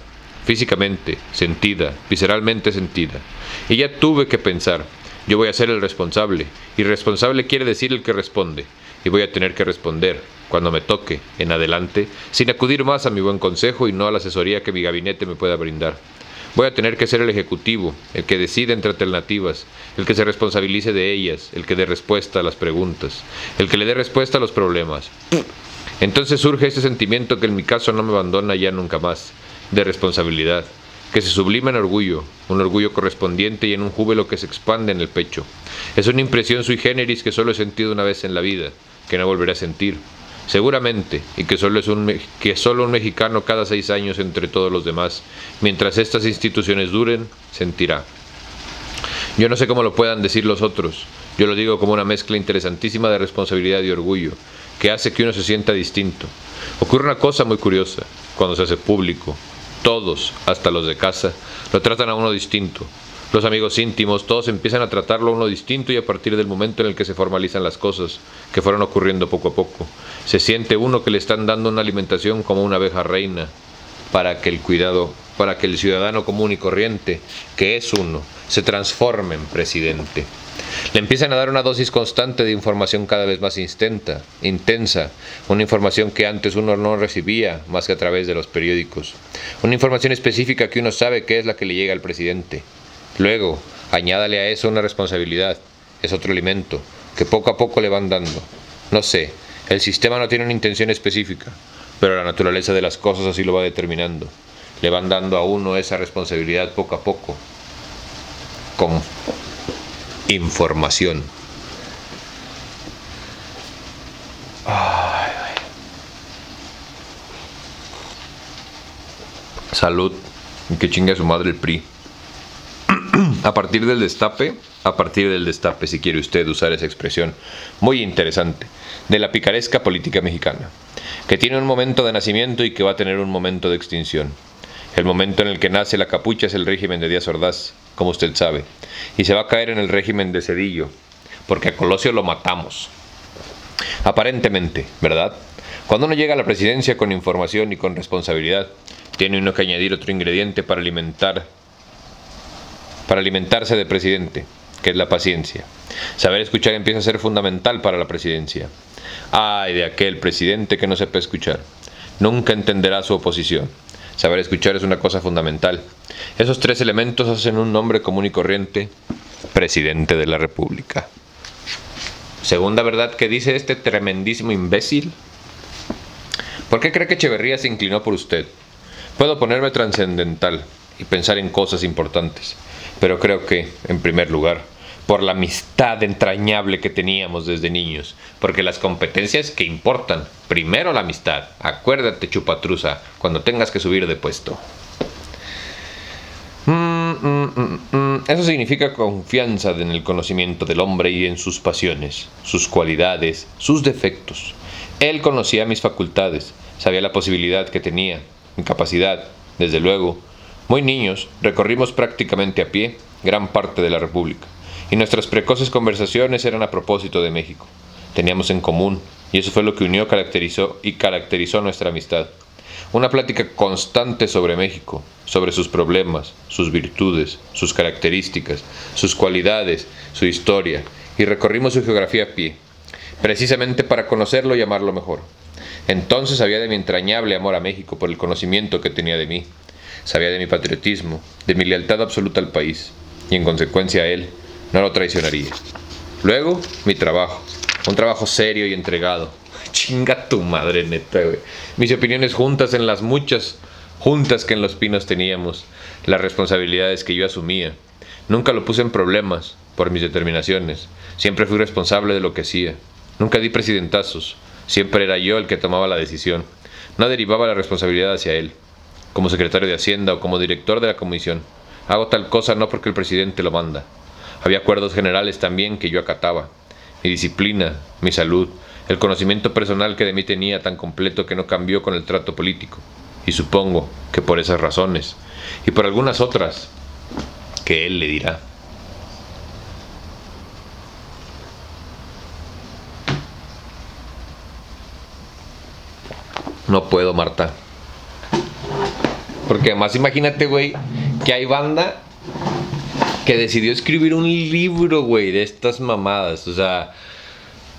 Speaker 1: Físicamente, sentida, visceralmente sentida. Y ya tuve que pensar, yo voy a ser el responsable, y responsable quiere decir el que responde, y voy a tener que responder, cuando me toque, en adelante, sin acudir más a mi buen consejo y no a la asesoría que mi gabinete me pueda brindar. Voy a tener que ser el ejecutivo, el que decide entre alternativas, el que se responsabilice de ellas, el que dé respuesta a las preguntas, el que le dé respuesta a los problemas. Entonces surge ese sentimiento que en mi caso no me abandona ya nunca más, de responsabilidad, que se sublima en orgullo, un orgullo correspondiente y en un júbilo que se expande en el pecho. Es una impresión sui generis que solo he sentido una vez en la vida, que no volveré a sentir, seguramente, y que solo un mexicano cada 6 años entre todos los demás, mientras estas instituciones duren, sentirá. Yo no sé cómo lo puedan decir los otros, yo lo digo como una mezcla interesantísima de responsabilidad y orgullo, que hace que uno se sienta distinto. Ocurre una cosa muy curiosa, cuando se hace público, todos, hasta los de casa, lo tratan a uno distinto. Los amigos íntimos, todos empiezan a tratarlo a uno distinto y a partir del momento en el que se formalizan las cosas, que fueron ocurriendo poco a poco, se siente uno que le están dando una alimentación como una abeja reina, para que el ciudadano común y corriente, que es uno, se transforme en presidente. Le empiezan a dar una dosis constante de información cada vez más intensa, una información que antes uno no recibía más que a través de los periódicos, una información específica que uno sabe que es la que le llega al presidente. Luego, añádale a eso una responsabilidad, es otro alimento, que poco a poco le van dando. No sé, el sistema no tiene una intención específica, pero la naturaleza de las cosas así lo va determinando. Le van dando a uno esa responsabilidad poco a poco, con información. Ay. Salud, y que chingue a su madre el PRI. A partir del destape, si quiere usted usar esa expresión muy interesante, de la picaresca política mexicana, que tiene un momento de nacimiento y que va a tener un momento de extinción. El momento en el que nace la capucha es el régimen de Díaz Ordaz, como usted sabe, y se va a caer en el régimen de Zedillo, porque a Colosio lo matamos. Aparentemente, ¿verdad? Cuando uno llega a la presidencia con información y con responsabilidad, tiene uno que añadir otro ingrediente para alimentarse de presidente, que es la paciencia. Saber escuchar empieza a ser fundamental para la presidencia. Ay de aquel presidente que no sepa escuchar. Nunca entenderá su oposición. Saber escuchar es una cosa fundamental. Esos tres elementos hacen un nombre común y corriente: presidente de la República. Segunda verdad que dice este tremendísimo imbécil. ¿Por qué cree que Echeverría se inclinó por usted? Puedo ponerme trascendental y pensar en cosas importantes, pero creo que, en primer lugar, por la amistad entrañable que teníamos desde niños, porque las competencias que importan, primero la amistad. Acuérdate, chupatruza, cuando tengas que subir de puesto. Eso significa confianza en el conocimiento del hombre y en sus pasiones, sus cualidades, sus defectos. Él conocía mis facultades, sabía la posibilidad que tenía, mi capacidad, desde luego. Muy niños, recorrimos prácticamente a pie gran parte de la República, y nuestras precoces conversaciones eran a propósito de México. Teníamos en común, y eso fue lo que unió, caracterizó nuestra amistad. Una plática constante sobre México, sobre sus problemas, sus virtudes, sus características, sus cualidades, su historia, y recorrimos su geografía a pie, precisamente para conocerlo y amarlo mejor. Entonces sabía de mi entrañable amor a México por el conocimiento que tenía de mí. Sabía de mi patriotismo, de mi lealtad absoluta al país, y en consecuencia a él no lo traicionaría. Luego, mi trabajo, un trabajo serio y entregado. Chinga tu madre, neta, güey. Mis opiniones juntas en las muchas juntas que en Los Pinos teníamos, las responsabilidades que yo asumía. Nunca lo puse en problemas por mis determinaciones. Siempre fui responsable de lo que hacía. Nunca di presidentazos. Siempre era yo el que tomaba la decisión. No derivaba la responsabilidad hacia él, como secretario de Hacienda o como director de la comisión. Hago tal cosa no porque el presidente lo manda. Había acuerdos generales también que yo acataba. Mi disciplina, mi salud, el conocimiento personal que de mí tenía tan completo que no cambió con el trato político. Y supongo que por esas razones, y por algunas otras, que él le dirá. No puedo, Marta. Porque además imagínate, güey, que hay banda que decidió escribir un libro, güey, de estas mamadas. O sea,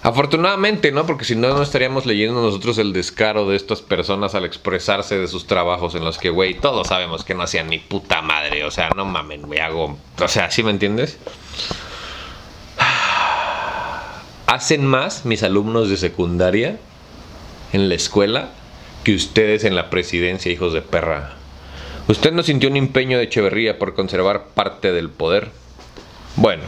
Speaker 1: afortunadamente, ¿no? Porque si no, no estaríamos leyendo nosotros el descaro de estas personas al expresarse de sus trabajos en los que, güey, todos sabemos que no hacían ni puta madre. O sea, no mamen, güey, O sea, ¿sí me entiendes? Hacen más mis alumnos de secundaria en la escuela que ustedes en la presidencia, hijos de perra. ¿Usted no sintió un empeño de Echeverría por conservar parte del poder? Bueno,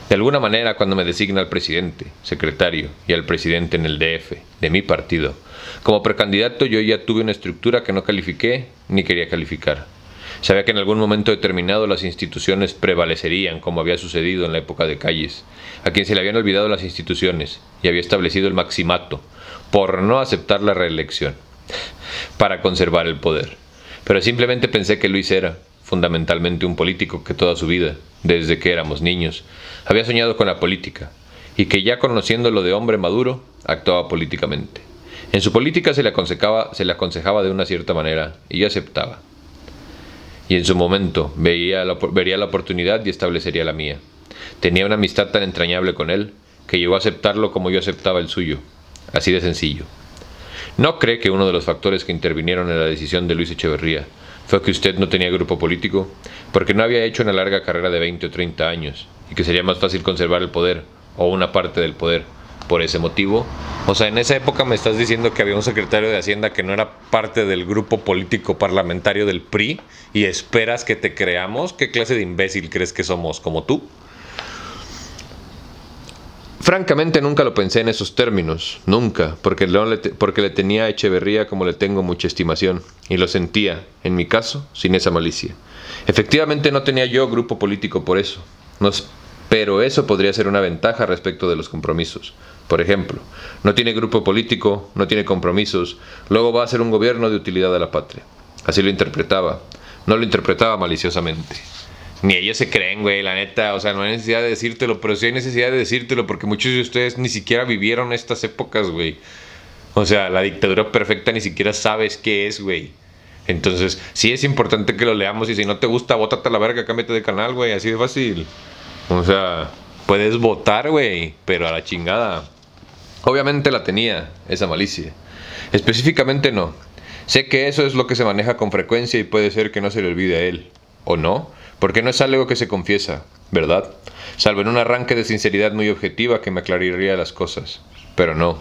Speaker 1: de alguna manera cuando me designa al presidente, secretario y al presidente en el DF, de mi partido, como precandidato yo ya tuve una estructura que no califiqué ni quería calificar. Sabía que en algún momento determinado las instituciones prevalecerían, como había sucedido en la época de Calles, a quien se le habían olvidado las instituciones y había establecido el maximato por no aceptar la reelección, para conservar el poder. Pero simplemente pensé que Luis era, fundamentalmente, un político que toda su vida, desde que éramos niños, había soñado con la política, y que ya conociéndolo de hombre maduro, actuaba políticamente. En su política se le aconsejaba de una cierta manera, y yo aceptaba. Y en su momento vería la oportunidad y establecería la mía. Tenía una amistad tan entrañable con él, que llegó a aceptarlo como yo aceptaba el suyo. Así de sencillo. ¿No cree que uno de los factores que intervinieron en la decisión de Luis Echeverría fue que usted no tenía grupo político? Porque no había hecho una larga carrera de 20 o 30 años, y que sería más fácil conservar el poder, o una parte del poder, por ese motivo. O sea, en esa época me estás diciendo que había un secretario de Hacienda que no era parte del grupo político parlamentario del PRI y esperas que te creamos. ¿Qué clase de imbécil crees que somos, como tú? Francamente nunca lo pensé en esos términos, nunca, porque le tenía a Echeverría como le tengo mucha estimación, y lo sentía, en mi caso, sin esa malicia. Efectivamente no tenía yo grupo político por eso, pero eso podría ser una ventaja respecto de los compromisos. Por ejemplo, no tiene grupo político, no tiene compromisos, luego va a ser un gobierno de utilidad a la patria. Así lo interpretaba, no lo interpretaba maliciosamente. Ni ellos se creen, güey, la neta, o sea, no hay necesidad de decírtelo, pero sí hay necesidad de decírtelo porque muchos de ustedes ni siquiera vivieron estas épocas, güey. O sea, la dictadura perfecta ni siquiera sabes qué es, güey. Entonces, sí es importante que lo leamos y si no te gusta, bótate a la verga, cámbiate de canal, güey, así de fácil. O sea, puedes votar, güey, pero a la chingada. Obviamente la tenía, esa malicia. Específicamente no. Sé que eso es lo que se maneja con frecuencia y puede ser que no se le olvide a él. ¿O no? Porque no es algo que se confiesa, ¿verdad? Salvo en un arranque de sinceridad muy objetiva que me aclararía las cosas. Pero no,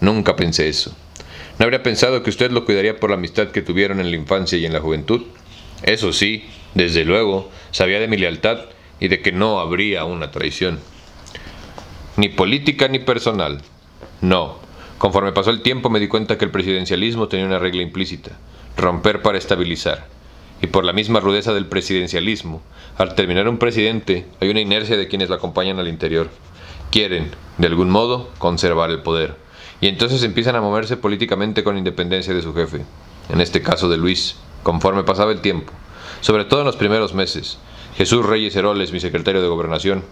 Speaker 1: nunca pensé eso. ¿No habría pensado que usted lo cuidaría por la amistad que tuvieron en la infancia y en la juventud? Eso sí, desde luego, sabía de mi lealtad y de que no habría una traición. Ni política ni personal. No. Conforme pasó el tiempo me di cuenta que el presidencialismo tenía una regla implícita: romper para estabilizar. Y por la misma rudeza del presidencialismo, al terminar un presidente, hay una inercia de quienes la acompañan al interior. Quieren, de algún modo, conservar el poder. Y entonces empiezan a moverse políticamente con independencia de su jefe. En este caso de Luis, conforme pasaba el tiempo, sobre todo en los primeros meses, Jesús Reyes Heroles, mi secretario de Gobernación,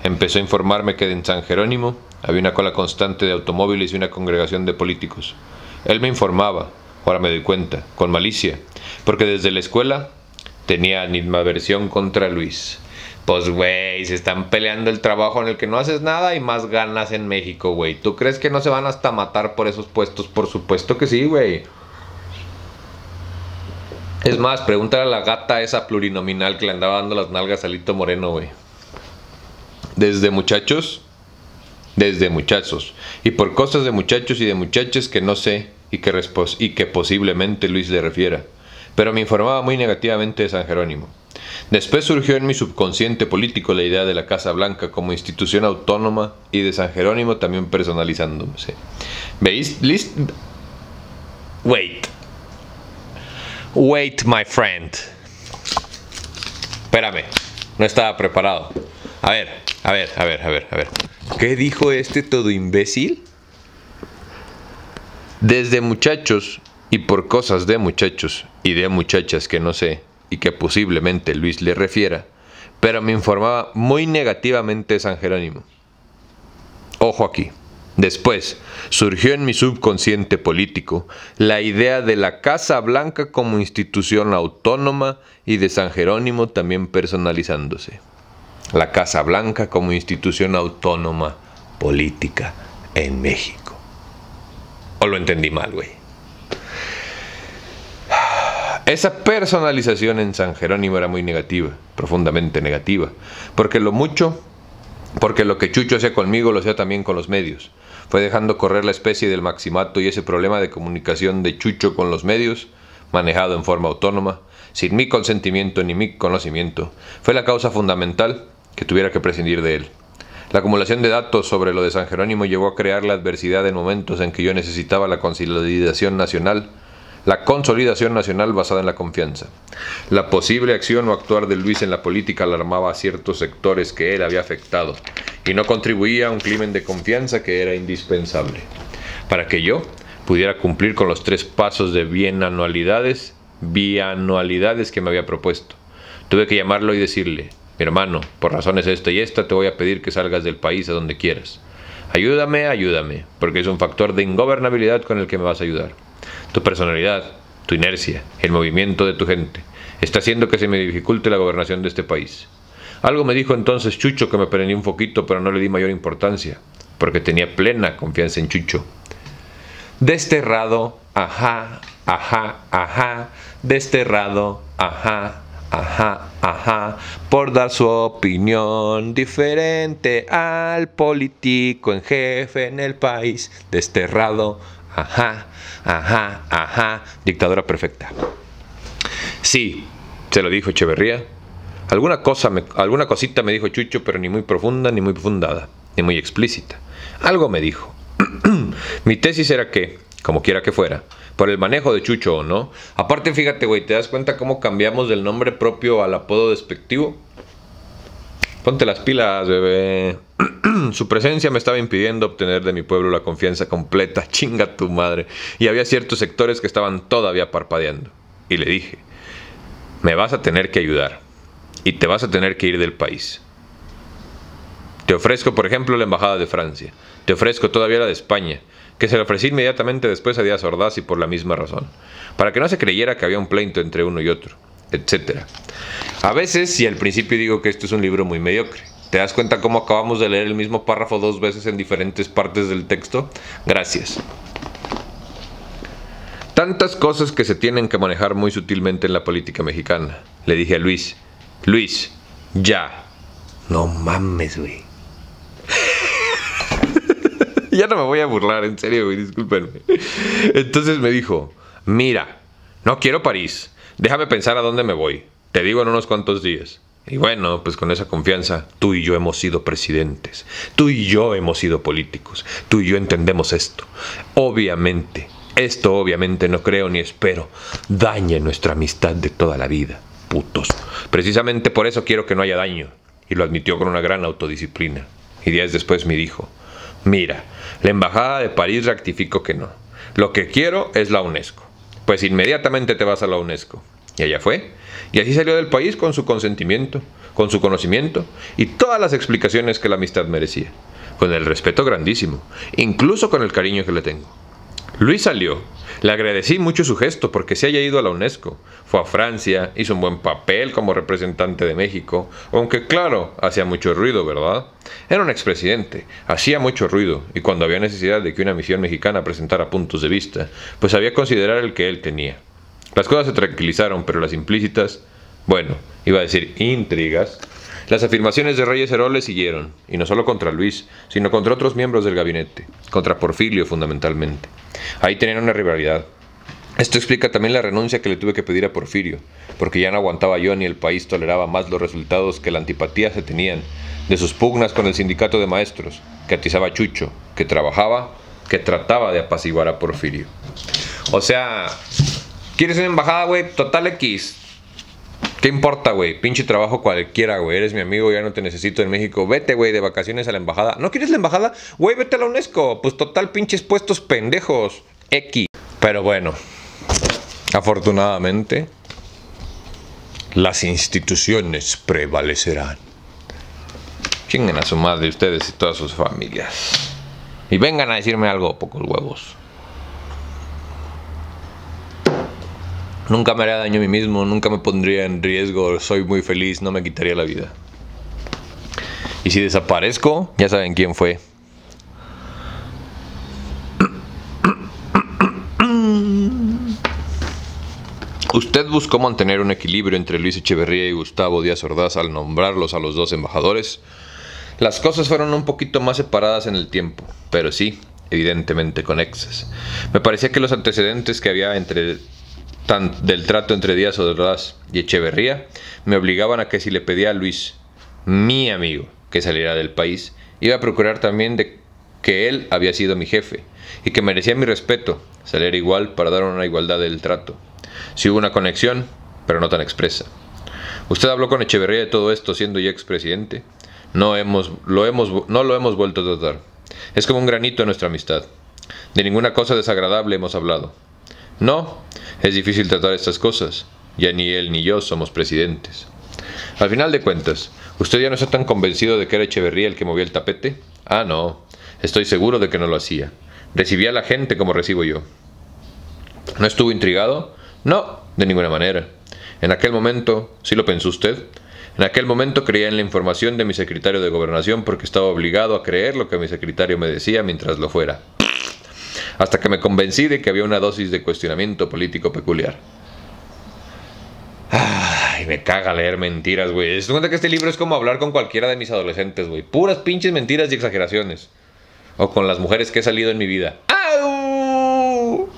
Speaker 1: empezó a informarme que en San Jerónimo había una cola constante de automóviles y una congregación de políticos. Él me informaba, ahora me doy cuenta, con malicia, porque desde la escuela tenía animadversión contra Luis. Pues, güey, se están peleando el trabajo en el que no haces nada y más ganas en México, güey. ¿Tú crees que no se van hasta matar por esos puestos? Por supuesto que sí, güey. Es más, pregúntale a la gata esa plurinominal que le andaba dando las nalgas a Lito Moreno, güey. Desde muchachos, y por cosas de muchachos y de muchachas que no sé y que posiblemente Luis le refiera, pero me informaba muy negativamente de San Jerónimo. Después surgió en mi subconsciente político la idea de la Casa Blanca como institución autónoma y de San Jerónimo también personalizándose. ¿Veis? Wait, my friend. Espérame, no estaba preparado. A ver. ¿Qué dijo este todo imbécil? Desde muchachos y por cosas de muchachos y de muchachas que no sé y que posiblemente Luis le refiera, pero me informaba muy negativamente de San Jerónimo. Ojo aquí. Después surgió en mi subconsciente político la idea de la Casa Blanca como institución autónoma y de San Jerónimo también personalizándose. La Casa Blanca como institución autónoma política en México. ¿O lo entendí mal, güey? Esa personalización en San Jerónimo era muy negativa, profundamente negativa, porque lo que Chucho hacía conmigo lo hacía también con los medios. Fue dejando correr la especie del maximato y ese problema de comunicación de Chucho con los medios, manejado en forma autónoma, sin mi consentimiento ni mi conocimiento, fue la causa fundamental que tuviera que prescindir de él. La acumulación de datos sobre lo de San Jerónimo llevó a crear la adversidad en momentos en que yo necesitaba la consolidación nacional basada en la confianza. La posible acción o actuar de Luis en la política alarmaba a ciertos sectores que él había afectado y no contribuía a un clima de confianza que era indispensable para que yo pudiera cumplir con los 3 pasos de bianualidades que me había propuesto. Tuve que llamarlo y decirle: mi hermano, por razones esta y esta, te voy a pedir que salgas del país a donde quieras. Ayúdame, porque es un factor de ingobernabilidad con el que me vas a ayudar. Tu personalidad, tu inercia, el movimiento de tu gente, está haciendo que se me dificulte la gobernación de este país. Algo me dijo entonces Chucho que me prendí un foquito, pero no le di mayor importancia, porque tenía plena confianza en Chucho. Desterrado, desterrado, por dar su opinión diferente al político en jefe en el país desterrado. Dictadura perfecta. Sí, se lo dijo Echeverría. Alguna cosita me dijo Chucho, pero ni muy profunda, ni muy fundada, ni muy explícita. Algo me dijo. Mi tesis era que, como quiera que fuera, por el manejo de Chucho o no. Aparte, fíjate, güey, ¿te das cuenta cómo cambiamos del nombre propio al apodo despectivo? Ponte las pilas, bebé. Su presencia me estaba impidiendo obtener de mi pueblo la confianza completa. Chinga tu madre. Y había ciertos sectores que estaban todavía parpadeando. Y le dije, me vas a tener que ayudar. Y te vas a tener que ir del país. Te ofrezco, por ejemplo, la embajada de Francia. Te ofrezco todavía la de España, que se la ofrecí inmediatamente después a Díaz Ordaz y por la misma razón, para que no se creyera que había un pleito entre uno y otro, etc. A veces, y al principio digo que esto es un libro muy mediocre, ¿te das cuenta cómo acabamos de leer el mismo párrafo 2 veces en diferentes partes del texto? Gracias. Tantas cosas que se tienen que manejar muy sutilmente en la política mexicana. Le dije a Luis, ya. No mames, güey. Ya no me voy a burlar, en serio, güey, discúlpenme. Entonces me dijo, mira, no quiero París, déjame pensar a dónde me voy, te digo en unos cuantos días. Y bueno, pues con esa confianza, tú y yo hemos sido presidentes, tú y yo hemos sido políticos, tú y yo entendemos esto. Obviamente no creo ni espero dañe nuestra amistad de toda la vida, putos. Precisamente por eso quiero que no haya daño. Y lo admitió con una gran autodisciplina. Y días después me dijo, mira, la embajada de París rectificó que no. Lo que quiero es la UNESCO. Pues inmediatamente te vas a la UNESCO. Y allá fue. Y así salió del país con su consentimiento, con su conocimiento y todas las explicaciones que la amistad merecía. Con el respeto grandísimo, incluso con el cariño que le tengo. Luis salió. Le agradecí mucho su gesto porque se haya ido a la UNESCO. Fue a Francia, hizo un buen papel como representante de México, aunque claro, hacía mucho ruido, ¿verdad? Era un expresidente, hacía mucho ruido, y cuando había necesidad de que una misión mexicana presentara puntos de vista, pues había que considerar el que él tenía. Las cosas se tranquilizaron, pero las implícitas, bueno, iba a decir intrigas, las afirmaciones de Reyes Heroles siguieron, y no solo contra Luis, sino contra otros miembros del gabinete, contra Porfirio fundamentalmente. Ahí tenían una rivalidad. Esto explica también la renuncia que le tuve que pedir a Porfirio, porque ya no aguantaba yo ni el país toleraba más los resultados que la antipatía se tenían de sus pugnas con el sindicato de maestros, que atizaba a Chucho, que trataba de apaciguar a Porfirio. O sea, ¿quieres una embajada, güey? Total X. ¿Qué importa, güey? Pinche trabajo cualquiera, güey. Eres mi amigo, ya no te necesito en México. Vete, güey, de vacaciones a la embajada. ¿No quieres la embajada? Güey, vete a la UNESCO. Pues total, pinches puestos pendejos. X. Pero bueno, afortunadamente, las instituciones prevalecerán. Chinguen a su madre ustedes y todas sus familias. Y vengan a decirme algo, pocos huevos. Nunca me haría daño a mí mismo, nunca me pondría en riesgo, soy muy feliz, no me quitaría la vida. Y si desaparezco, ya saben quién fue. Usted buscó mantener un equilibrio entre Luis Echeverría y Gustavo Díaz Ordaz al nombrarlos a los dos embajadores. Las cosas fueron un poquito más separadas en el tiempo, pero sí, evidentemente conexas. Me parecía que los antecedentes que había del trato entre Díaz Ordaz y Echeverría me obligaban a que si le pedía a Luis, mi amigo, que saliera del país, iba a procurar también de que él había sido mi jefe y que merecía mi respeto, salir igual para dar una igualdad del trato. Si hubo una conexión, pero no tan expresa. ¿Usted habló con Echeverría de todo esto siendo ya expresidente? No lo hemos vuelto a tratar. Es como un granito en nuestra amistad. De ninguna cosa desagradable hemos hablado. No, es difícil tratar estas cosas. Ya ni él ni yo somos presidentes. Al final de cuentas, ¿usted ya no está tan convencido de que era Echeverría el que movía el tapete? Ah, no. Estoy seguro de que no lo hacía. Recibía a la gente como recibo yo. ¿No estuvo intrigado? No, de ninguna manera. En aquel momento, ¿sí lo pensó usted? En aquel momento creía en la información de mi secretario de Gobernación porque estaba obligado a creer lo que mi secretario me decía mientras lo fuera. Hasta que me convencí de que había una dosis de cuestionamiento político peculiar. Ay, me caga leer mentiras, güey. Es cuenta que este libro es como hablar con cualquiera de mis adolescentes, güey. Puras pinches mentiras y exageraciones. O con las mujeres que he salido en mi vida. ¡Au!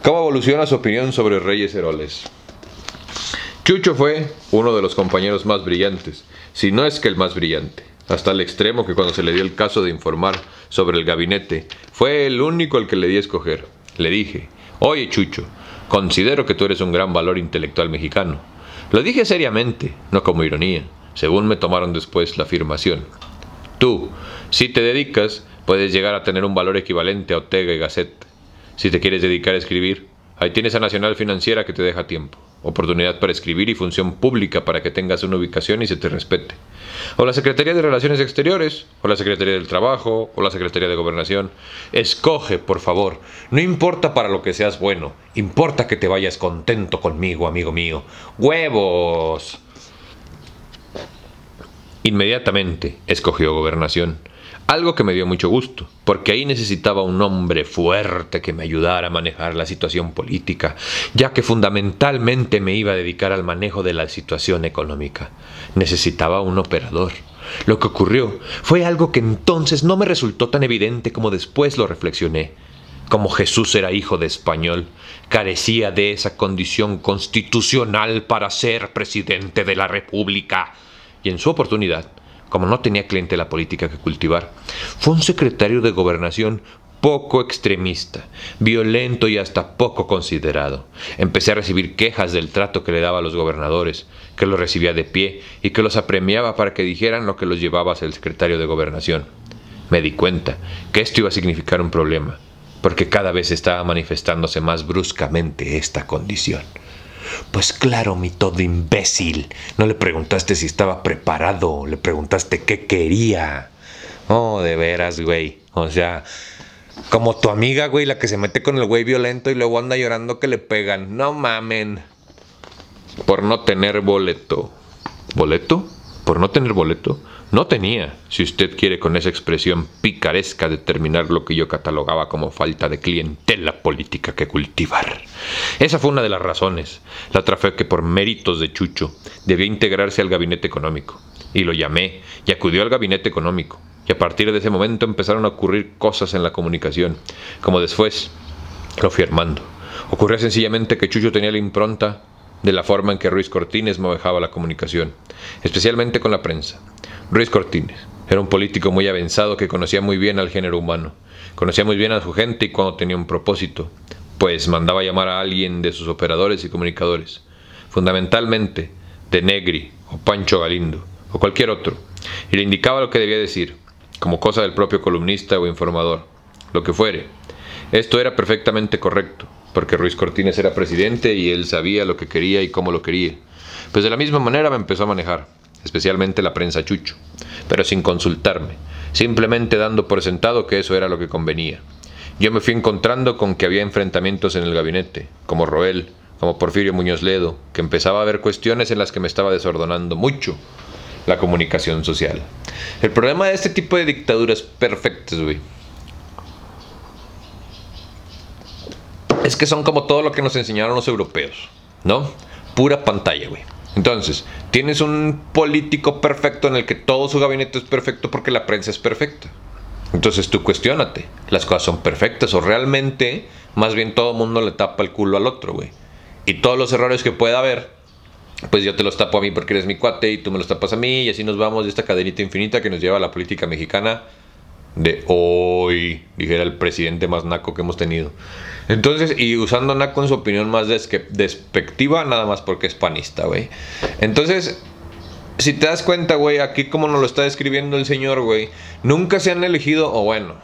Speaker 1: ¿Cómo evoluciona su opinión sobre Reyes Heroles? Chucho fue uno de los compañeros más brillantes, si no es que el más brillante. Hasta el extremo que cuando se le dio el caso de informar sobre el gabinete, fue el único al que le di a escoger. Le dije: oye Chucho, considero que tú eres un gran valor intelectual mexicano. Lo dije seriamente, no como ironía, según me tomaron después la afirmación. Tú, si te dedicas, puedes llegar a tener un valor equivalente a Ortega y Gasset. Si te quieres dedicar a escribir, ahí tienes a Nacional Financiera que te deja tiempo, oportunidad para escribir y función pública para que tengas una ubicación y se te respete. O la Secretaría de Relaciones Exteriores, o la Secretaría del Trabajo, o la Secretaría de Gobernación. Escoge, por favor. No importa para lo que seas bueno, importa que te vayas contento conmigo, amigo mío. ¡Huevos! Inmediatamente escogió Gobernación. Algo que me dio mucho gusto, porque ahí necesitaba un hombre fuerte que me ayudara a manejar la situación política, ya que fundamentalmente me iba a dedicar al manejo de la situación económica. Necesitaba un operador. Lo que ocurrió fue algo que entonces no me resultó tan evidente como después lo reflexioné. Como Jesús era hijo de español, carecía de esa condición constitucional para ser presidente de la República. Y en su oportunidad, como no tenía clientela política que cultivar, fue un secretario de Gobernación poco extremista, violento y hasta poco considerado. Empecé a recibir quejas del trato que le daba a los gobernadores, que los recibía de pie y que los apremiaba para que dijeran lo que los llevaba a ser el secretario de Gobernación. Me di cuenta que esto iba a significar un problema, porque cada vez estaba manifestándose más bruscamente esta condición. Pues claro, mi todo imbécil. No le preguntaste si estaba preparado, le preguntaste qué quería. Oh, de veras, güey. O sea, como tu amiga, güey, la que se mete con el güey violento y luego anda llorando que le pegan. No mamen. Por no tener boleto. ¿Boleto? Por no tener boleto. No tenía, si usted quiere con esa expresión picaresca determinar lo que yo catalogaba como falta de clientela política que cultivar. Esa fue una de las razones. La otra fue que por méritos de Chucho debía integrarse al gabinete económico. Y lo llamé y acudió al gabinete económico. Y a partir de ese momento empezaron a ocurrir cosas en la comunicación, como después lo fui armando. Ocurrió sencillamente que Chucho tenía la impronta de la forma en que Ruiz Cortines manejaba la comunicación, especialmente con la prensa. Ruiz Cortines era un político muy avanzado que conocía muy bien al género humano, conocía muy bien a su gente y cuando tenía un propósito, pues mandaba llamar a alguien de sus operadores y comunicadores, fundamentalmente de Negri o Pancho Galindo o cualquier otro, y le indicaba lo que debía decir, como cosa del propio columnista o informador, lo que fuere. Esto era perfectamente correcto, porque Ruiz Cortines era presidente y él sabía lo que quería y cómo lo quería. Pues de la misma manera me empezó a manejar, especialmente la prensa Chucho, pero sin consultarme, simplemente dando por sentado que eso era lo que convenía. Yo me fui encontrando con que había enfrentamientos en el gabinete, como Roel, como Porfirio Muñoz Ledo, que empezaba a haber cuestiones en las que me estaba desordenando mucho la comunicación social. El problema de este tipo de dictaduras perfectas, güey, es que son como todo lo que nos enseñaron los europeos, ¿no? Pura pantalla, güey. Entonces, tienes un político perfecto en el que todo su gabinete es perfecto porque la prensa es perfecta. Entonces tú cuestiónate, ¿las cosas son perfectas o realmente más bien todo el mundo le tapa el culo al otro, güey? Y todos los errores que pueda haber, pues yo te los tapo a mí porque eres mi cuate y tú me los tapas a mí y así nos vamos de esta cadenita infinita que nos lleva a la política mexicana de hoy, dijera el presidente más naco que hemos tenido. Entonces, y usando naco en su opinión más despectiva, nada más porque es panista, güey. Entonces, si te das cuenta, güey, aquí como nos lo está describiendo el señor, güey, nunca se han elegido, o bueno,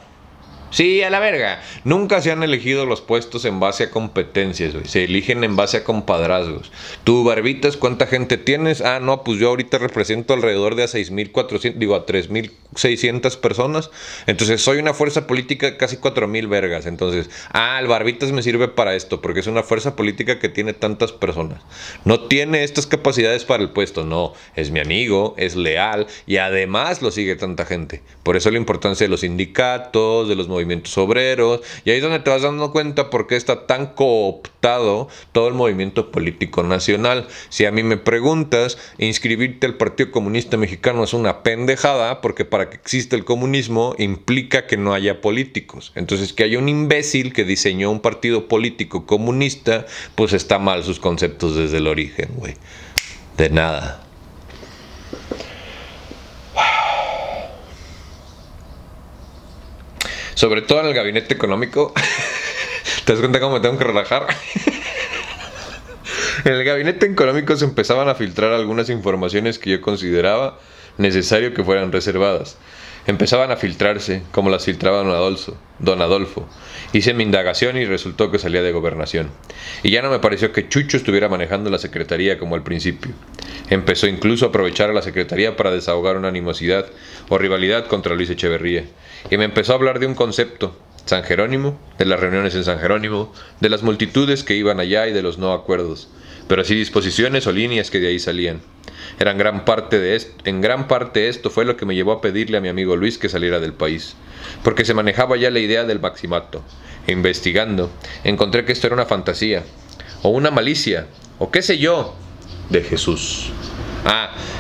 Speaker 1: sí, a la verga, nunca se han elegido los puestos en base a competencias, güey. Se eligen en base a compadrazgos. Tú, Barbitas, ¿cuánta gente tienes? Ah, no, pues yo ahorita represento alrededor de a 6,400, digo, a 3,600 personas. Entonces soy una fuerza política de casi 4,000 vergas. Entonces, el Barbitas me sirve para esto, porque es una fuerza política que tiene tantas personas. No tiene estas capacidades para el puesto, no. Es mi amigo, es leal y además lo sigue tanta gente. Por eso la importancia de los sindicatos, de los movimientos movimientos obreros, y ahí es donde te vas dando cuenta por qué está tan cooptado todo el movimiento político nacional. Si a mí me preguntas, inscribirte al Partido Comunista Mexicano es una pendejada, porque para que exista el comunismo implica que no haya políticos. Entonces, que haya un imbécil que diseñó un partido político comunista, pues está mal sus conceptos desde el origen, güey. De nada. Sobre todo en el gabinete económico. ¿Te das cuenta cómo me tengo que relajar? En el gabinete económico se empezaban a filtrar algunas informaciones que yo consideraba necesario que fueran reservadas. Empezaban a filtrarse, como las filtraba don Adolfo. Hice mi indagación y resultó que salía de Gobernación. Y ya no me pareció que Chucho estuviera manejando la secretaría como al principio. Empezó incluso a aprovechar a la secretaría para desahogar una animosidad o rivalidad contra Luis Echeverría. Y me empezó a hablar de un concepto, San Jerónimo, de las reuniones en San Jerónimo, de las multitudes que iban allá y de los no acuerdos, pero sí disposiciones o líneas que de ahí salían. En gran parte esto fue lo que me llevó a pedirle a mi amigo Luis que saliera del país, porque se manejaba ya la idea del maximato. E investigando, encontré que esto era una fantasía, o una malicia, o qué sé yo, de Jesús.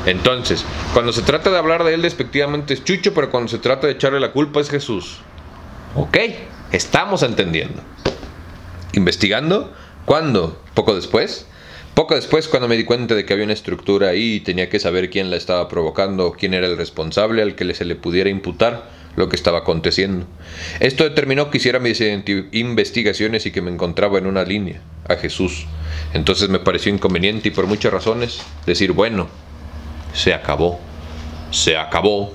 Speaker 1: Entonces, cuando se trata de hablar de él despectivamente es Chucho, pero cuando se trata de echarle la culpa es Jesús. Ok, estamos entendiendo. ¿Investigando? ¿Cuándo? ¿Poco después? Poco después, cuando me di cuenta de que había una estructura ahí y tenía que saber quién la estaba provocando o quién era el responsable al que se le pudiera imputar lo que estaba aconteciendo. Esto determinó que hiciera mis investigaciones y que me encontraba en una línea, a Jesús. Entonces me pareció inconveniente y por muchas razones decir, bueno, se acabó. Se acabó.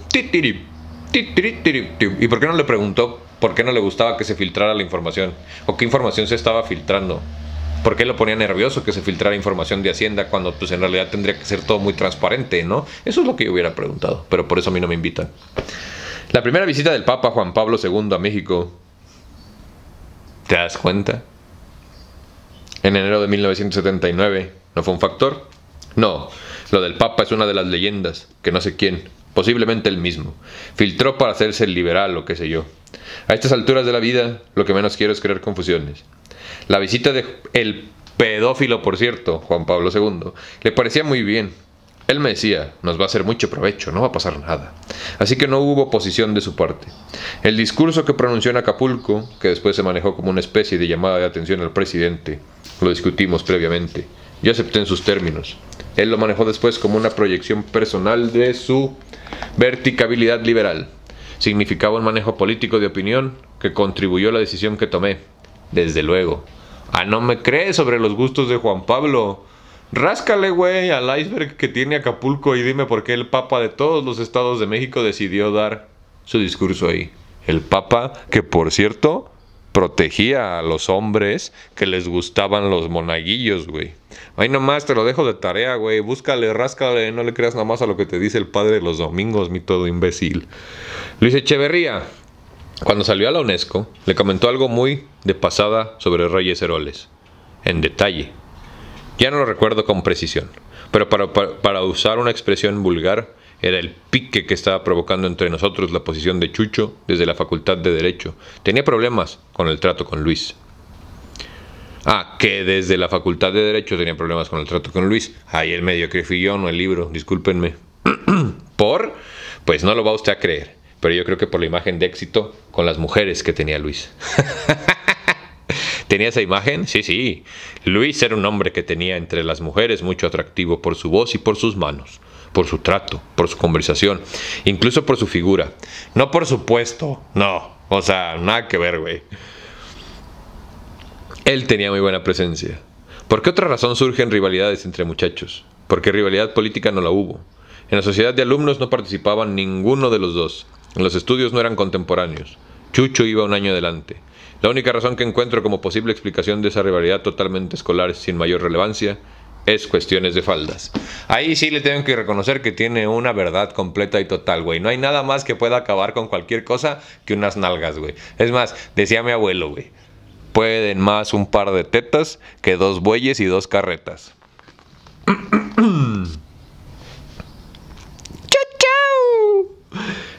Speaker 1: ¿Y por qué no le preguntó por qué no le gustaba que se filtrara la información? ¿O qué información se estaba filtrando? ¿Por qué lo ponía nervioso que se filtrara información de Hacienda cuando pues en realidad tendría que ser todo muy transparente, ¿no? Eso es lo que yo hubiera preguntado, pero por eso a mí no me invitan. La primera visita del Papa Juan Pablo II a México, ¿te das cuenta? En enero de 1979, ¿no fue un factor? No, lo del Papa es una de las leyendas, que no sé quién, posiblemente él mismo, filtró para hacerse el liberal o qué sé yo. A estas alturas de la vida, lo que menos quiero es crear confusiones. La visita de el pedófilo, por cierto, Juan Pablo II, le parecía muy bien. Él me decía, nos va a hacer mucho provecho, no va a pasar nada. Así que no hubo oposición de su parte. El discurso que pronunció en Acapulco, que después se manejó como una especie de llamada de atención al presidente, lo discutimos previamente. Yo acepté en sus términos. Él lo manejó después como una proyección personal de su verticalidad liberal. Significaba un manejo político de opinión que contribuyó a la decisión que tomé. Desde luego. ¿No me crees sobre los gustos de Juan Pablo? Ráscale, güey, al iceberg que tiene Acapulco y dime por qué el Papa de todos los estados de México decidió dar su discurso ahí. El Papa que, por cierto, protegía a los hombres que les gustaban los monaguillos, güey. Ahí nomás te lo dejo de tarea, güey. Búscale, ráscale, no le creas nada más a lo que te dice el padre de los domingos, mi todo imbécil. Luis Echeverría, cuando salió a la UNESCO, le comentó algo muy de pasada sobre Reyes Heroles. En detalle. Ya no lo recuerdo con precisión, pero para usar una expresión vulgar, era el pique que estaba provocando entre nosotros la posición de Chucho desde la Facultad de Derecho. Tenía problemas con el trato con Luis. Que desde la Facultad de Derecho tenía problemas con el trato con Luis. Ahí el medio que fui yo, no el libro, discúlpenme. ¿Por? Pues no lo va usted a creer, pero yo creo que por la imagen de éxito con las mujeres que tenía Luis. ¿Tenía esa imagen? Sí. Luis era un hombre que tenía entre las mujeres mucho atractivo por su voz y por sus manos, por su trato, por su conversación, incluso por su figura. No por su puesto, no. O sea, nada que ver, güey. Él tenía muy buena presencia. ¿Por qué otra razón surgen rivalidades entre muchachos? Porque rivalidad política no la hubo. En la sociedad de alumnos no participaban ninguno de los dos. En los estudios no eran contemporáneos. Chucho iba un año adelante. La única razón que encuentro como posible explicación de esa rivalidad totalmente escolar sin mayor relevancia es cuestiones de faldas. Ahí sí le tengo que reconocer que tiene una verdad completa y total, güey. No hay nada más que pueda acabar con cualquier cosa que unas nalgas, güey. Es más, decía mi abuelo, güey, pueden más un par de tetas que 2 bueyes y 2 carretas. ¡Chau!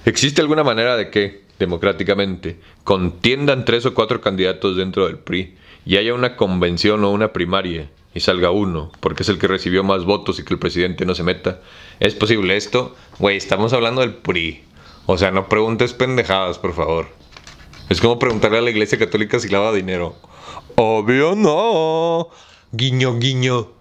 Speaker 1: ¿Existe alguna manera de que, democráticamente, contiendan 3 o 4 candidatos dentro del PRI y haya una convención o una primaria y salga uno, porque es el que recibió más votos y que el presidente no se meta, ¿es posible esto? Güey, estamos hablando del PRI. O sea, no preguntes pendejadas, por favor. Es como preguntarle a la Iglesia Católica si lava dinero. Obvio no. Guiño, guiño.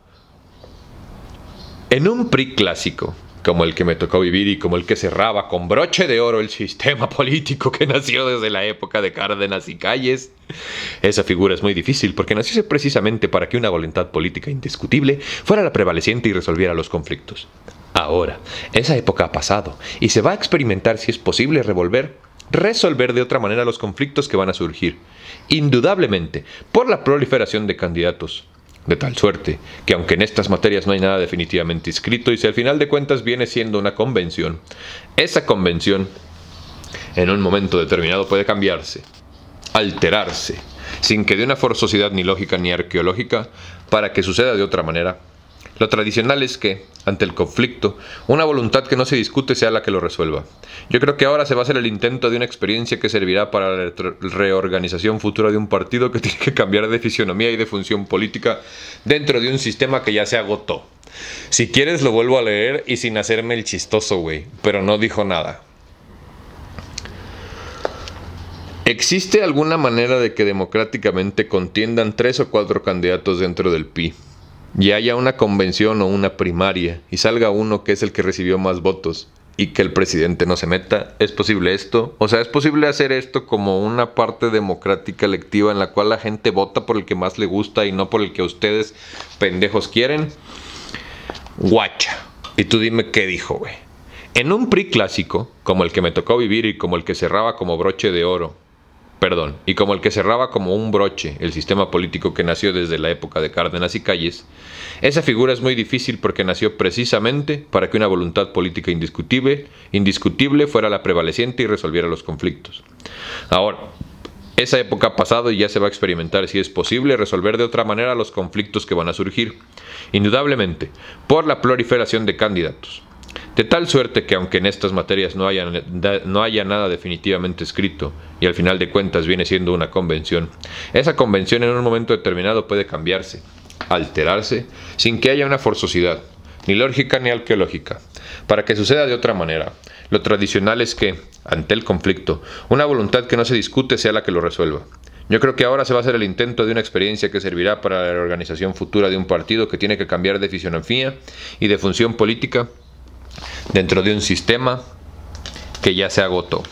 Speaker 1: En un PRI clásico, como el que me tocó vivir y como el que cerraba con broche de oro el sistema político que nació desde la época de Cárdenas y Calles, esa figura es muy difícil porque nació precisamente para que una voluntad política indiscutible fuera la prevaleciente y resolviera los conflictos. Ahora, esa época ha pasado y se va a experimentar si es posible resolver de otra manera los conflictos que van a surgir, indudablemente por la proliferación de candidatos. De tal suerte que aunque en estas materias no hay nada definitivamente escrito y si al final de cuentas viene siendo una convención, esa convención en un momento determinado puede cambiarse, alterarse, sin que dé una forzosidad ni lógica ni arqueológica para que suceda de otra manera. Lo tradicional es que, ante el conflicto, una voluntad que no se discute sea la que lo resuelva. Yo creo que ahora se va a hacer el intento de una experiencia que servirá para la reorganización futura de un partido que tiene que cambiar de fisionomía y de función política dentro de un sistema que ya se agotó. Si quieres lo vuelvo a leer y sin hacerme el chistoso, güey, pero no dijo nada. ¿Existe alguna manera de que democráticamente contiendan 3 o 4 candidatos dentro del PRI? Y haya una convención o una primaria y salga uno que es el que recibió más votos y que el presidente no se meta. ¿Es posible esto? O sea, ¿es posible hacer esto como una parte democrática electiva en la cual la gente vota por el que más le gusta y no por el que ustedes pendejos quieren? Guacha. Y tú dime qué dijo, güey. En un PRI clásico, como el que me tocó vivir y como el que cerraba como broche de oro, y como el que cerraba como un broche el sistema político que nació desde la época de Cárdenas y Calles, esa figura es muy difícil porque nació precisamente para que una voluntad política indiscutible fuera la prevaleciente y resolviera los conflictos. Ahora, esa época ha pasado y ya se va a experimentar si es posible resolver de otra manera los conflictos que van a surgir, indudablemente, por la proliferación de candidatos. De tal suerte que aunque en estas materias no haya nada definitivamente escrito y al final de cuentas viene siendo una convención, esa convención en un momento determinado puede cambiarse, alterarse, sin que haya una forzosidad, ni lógica ni arqueológica, para que suceda de otra manera. Lo tradicional es que, ante el conflicto, una voluntad que no se discute sea la que lo resuelva. Yo creo que ahora se va a hacer el intento de una experiencia que servirá para la reorganización futura de un partido que tiene que cambiar de fisionomía y de función política dentro de un sistema que ya se agotó.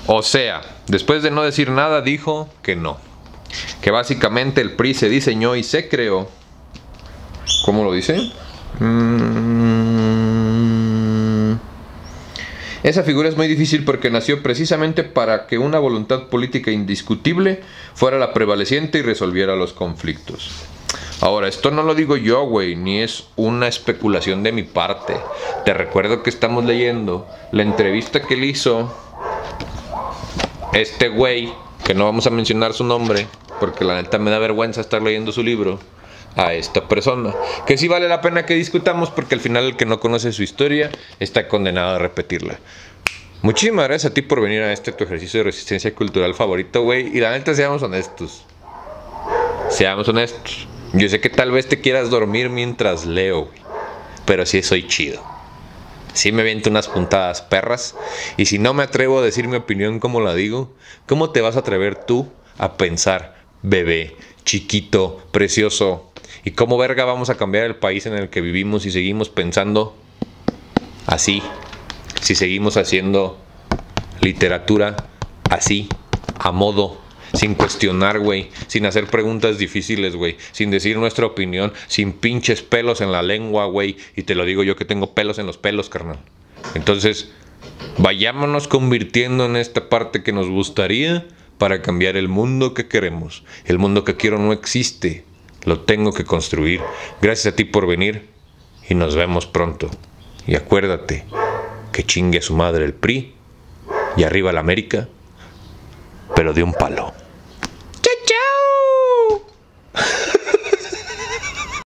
Speaker 1: O sea, después de no decir nada dijo que no, que básicamente el PRI se diseñó y se creó. ¿Cómo lo dice? Esa figura es muy difícil porque nació precisamente para que una voluntad política indiscutible fuera la prevaleciente y resolviera los conflictos. Ahora, esto no lo digo yo, güey, ni es una especulación de mi parte. Te recuerdo que estamos leyendo la entrevista que le hizo este güey, que no vamos a mencionar su nombre, porque la neta me da vergüenza estar leyendo su libro, a esta persona. Que sí vale la pena que discutamos, porque al final el que no conoce su historia está condenado a repetirla. Muchísimas gracias a ti por venir a tu ejercicio de resistencia cultural favorito, güey. Y la neta, seamos honestos. Seamos honestos. Yo sé que tal vez te quieras dormir mientras leo, güey, pero sí soy chido. Sí me aviento unas puntadas perras. Y si no me atrevo a decir mi opinión como la digo, ¿cómo te vas a atrever tú a pensar, bebé, chiquito, precioso? ¿Y cómo verga vamos a cambiar el país en el que vivimos si seguimos pensando así? Si seguimos haciendo literatura así, a modo, sin cuestionar, güey, sin hacer preguntas difíciles, güey, sin decir nuestra opinión, sin pinches pelos en la lengua, güey, y te lo digo yo que tengo pelos en los pelos, carnal. Entonces, vayámonos convirtiendo en esta parte que nos gustaría para cambiar el mundo que queremos. El mundo que quiero no existe, lo tengo que construir. Gracias a ti por venir y nos vemos pronto. Y acuérdate que chingue a su madre el PRI y arriba la América, pero de un palo.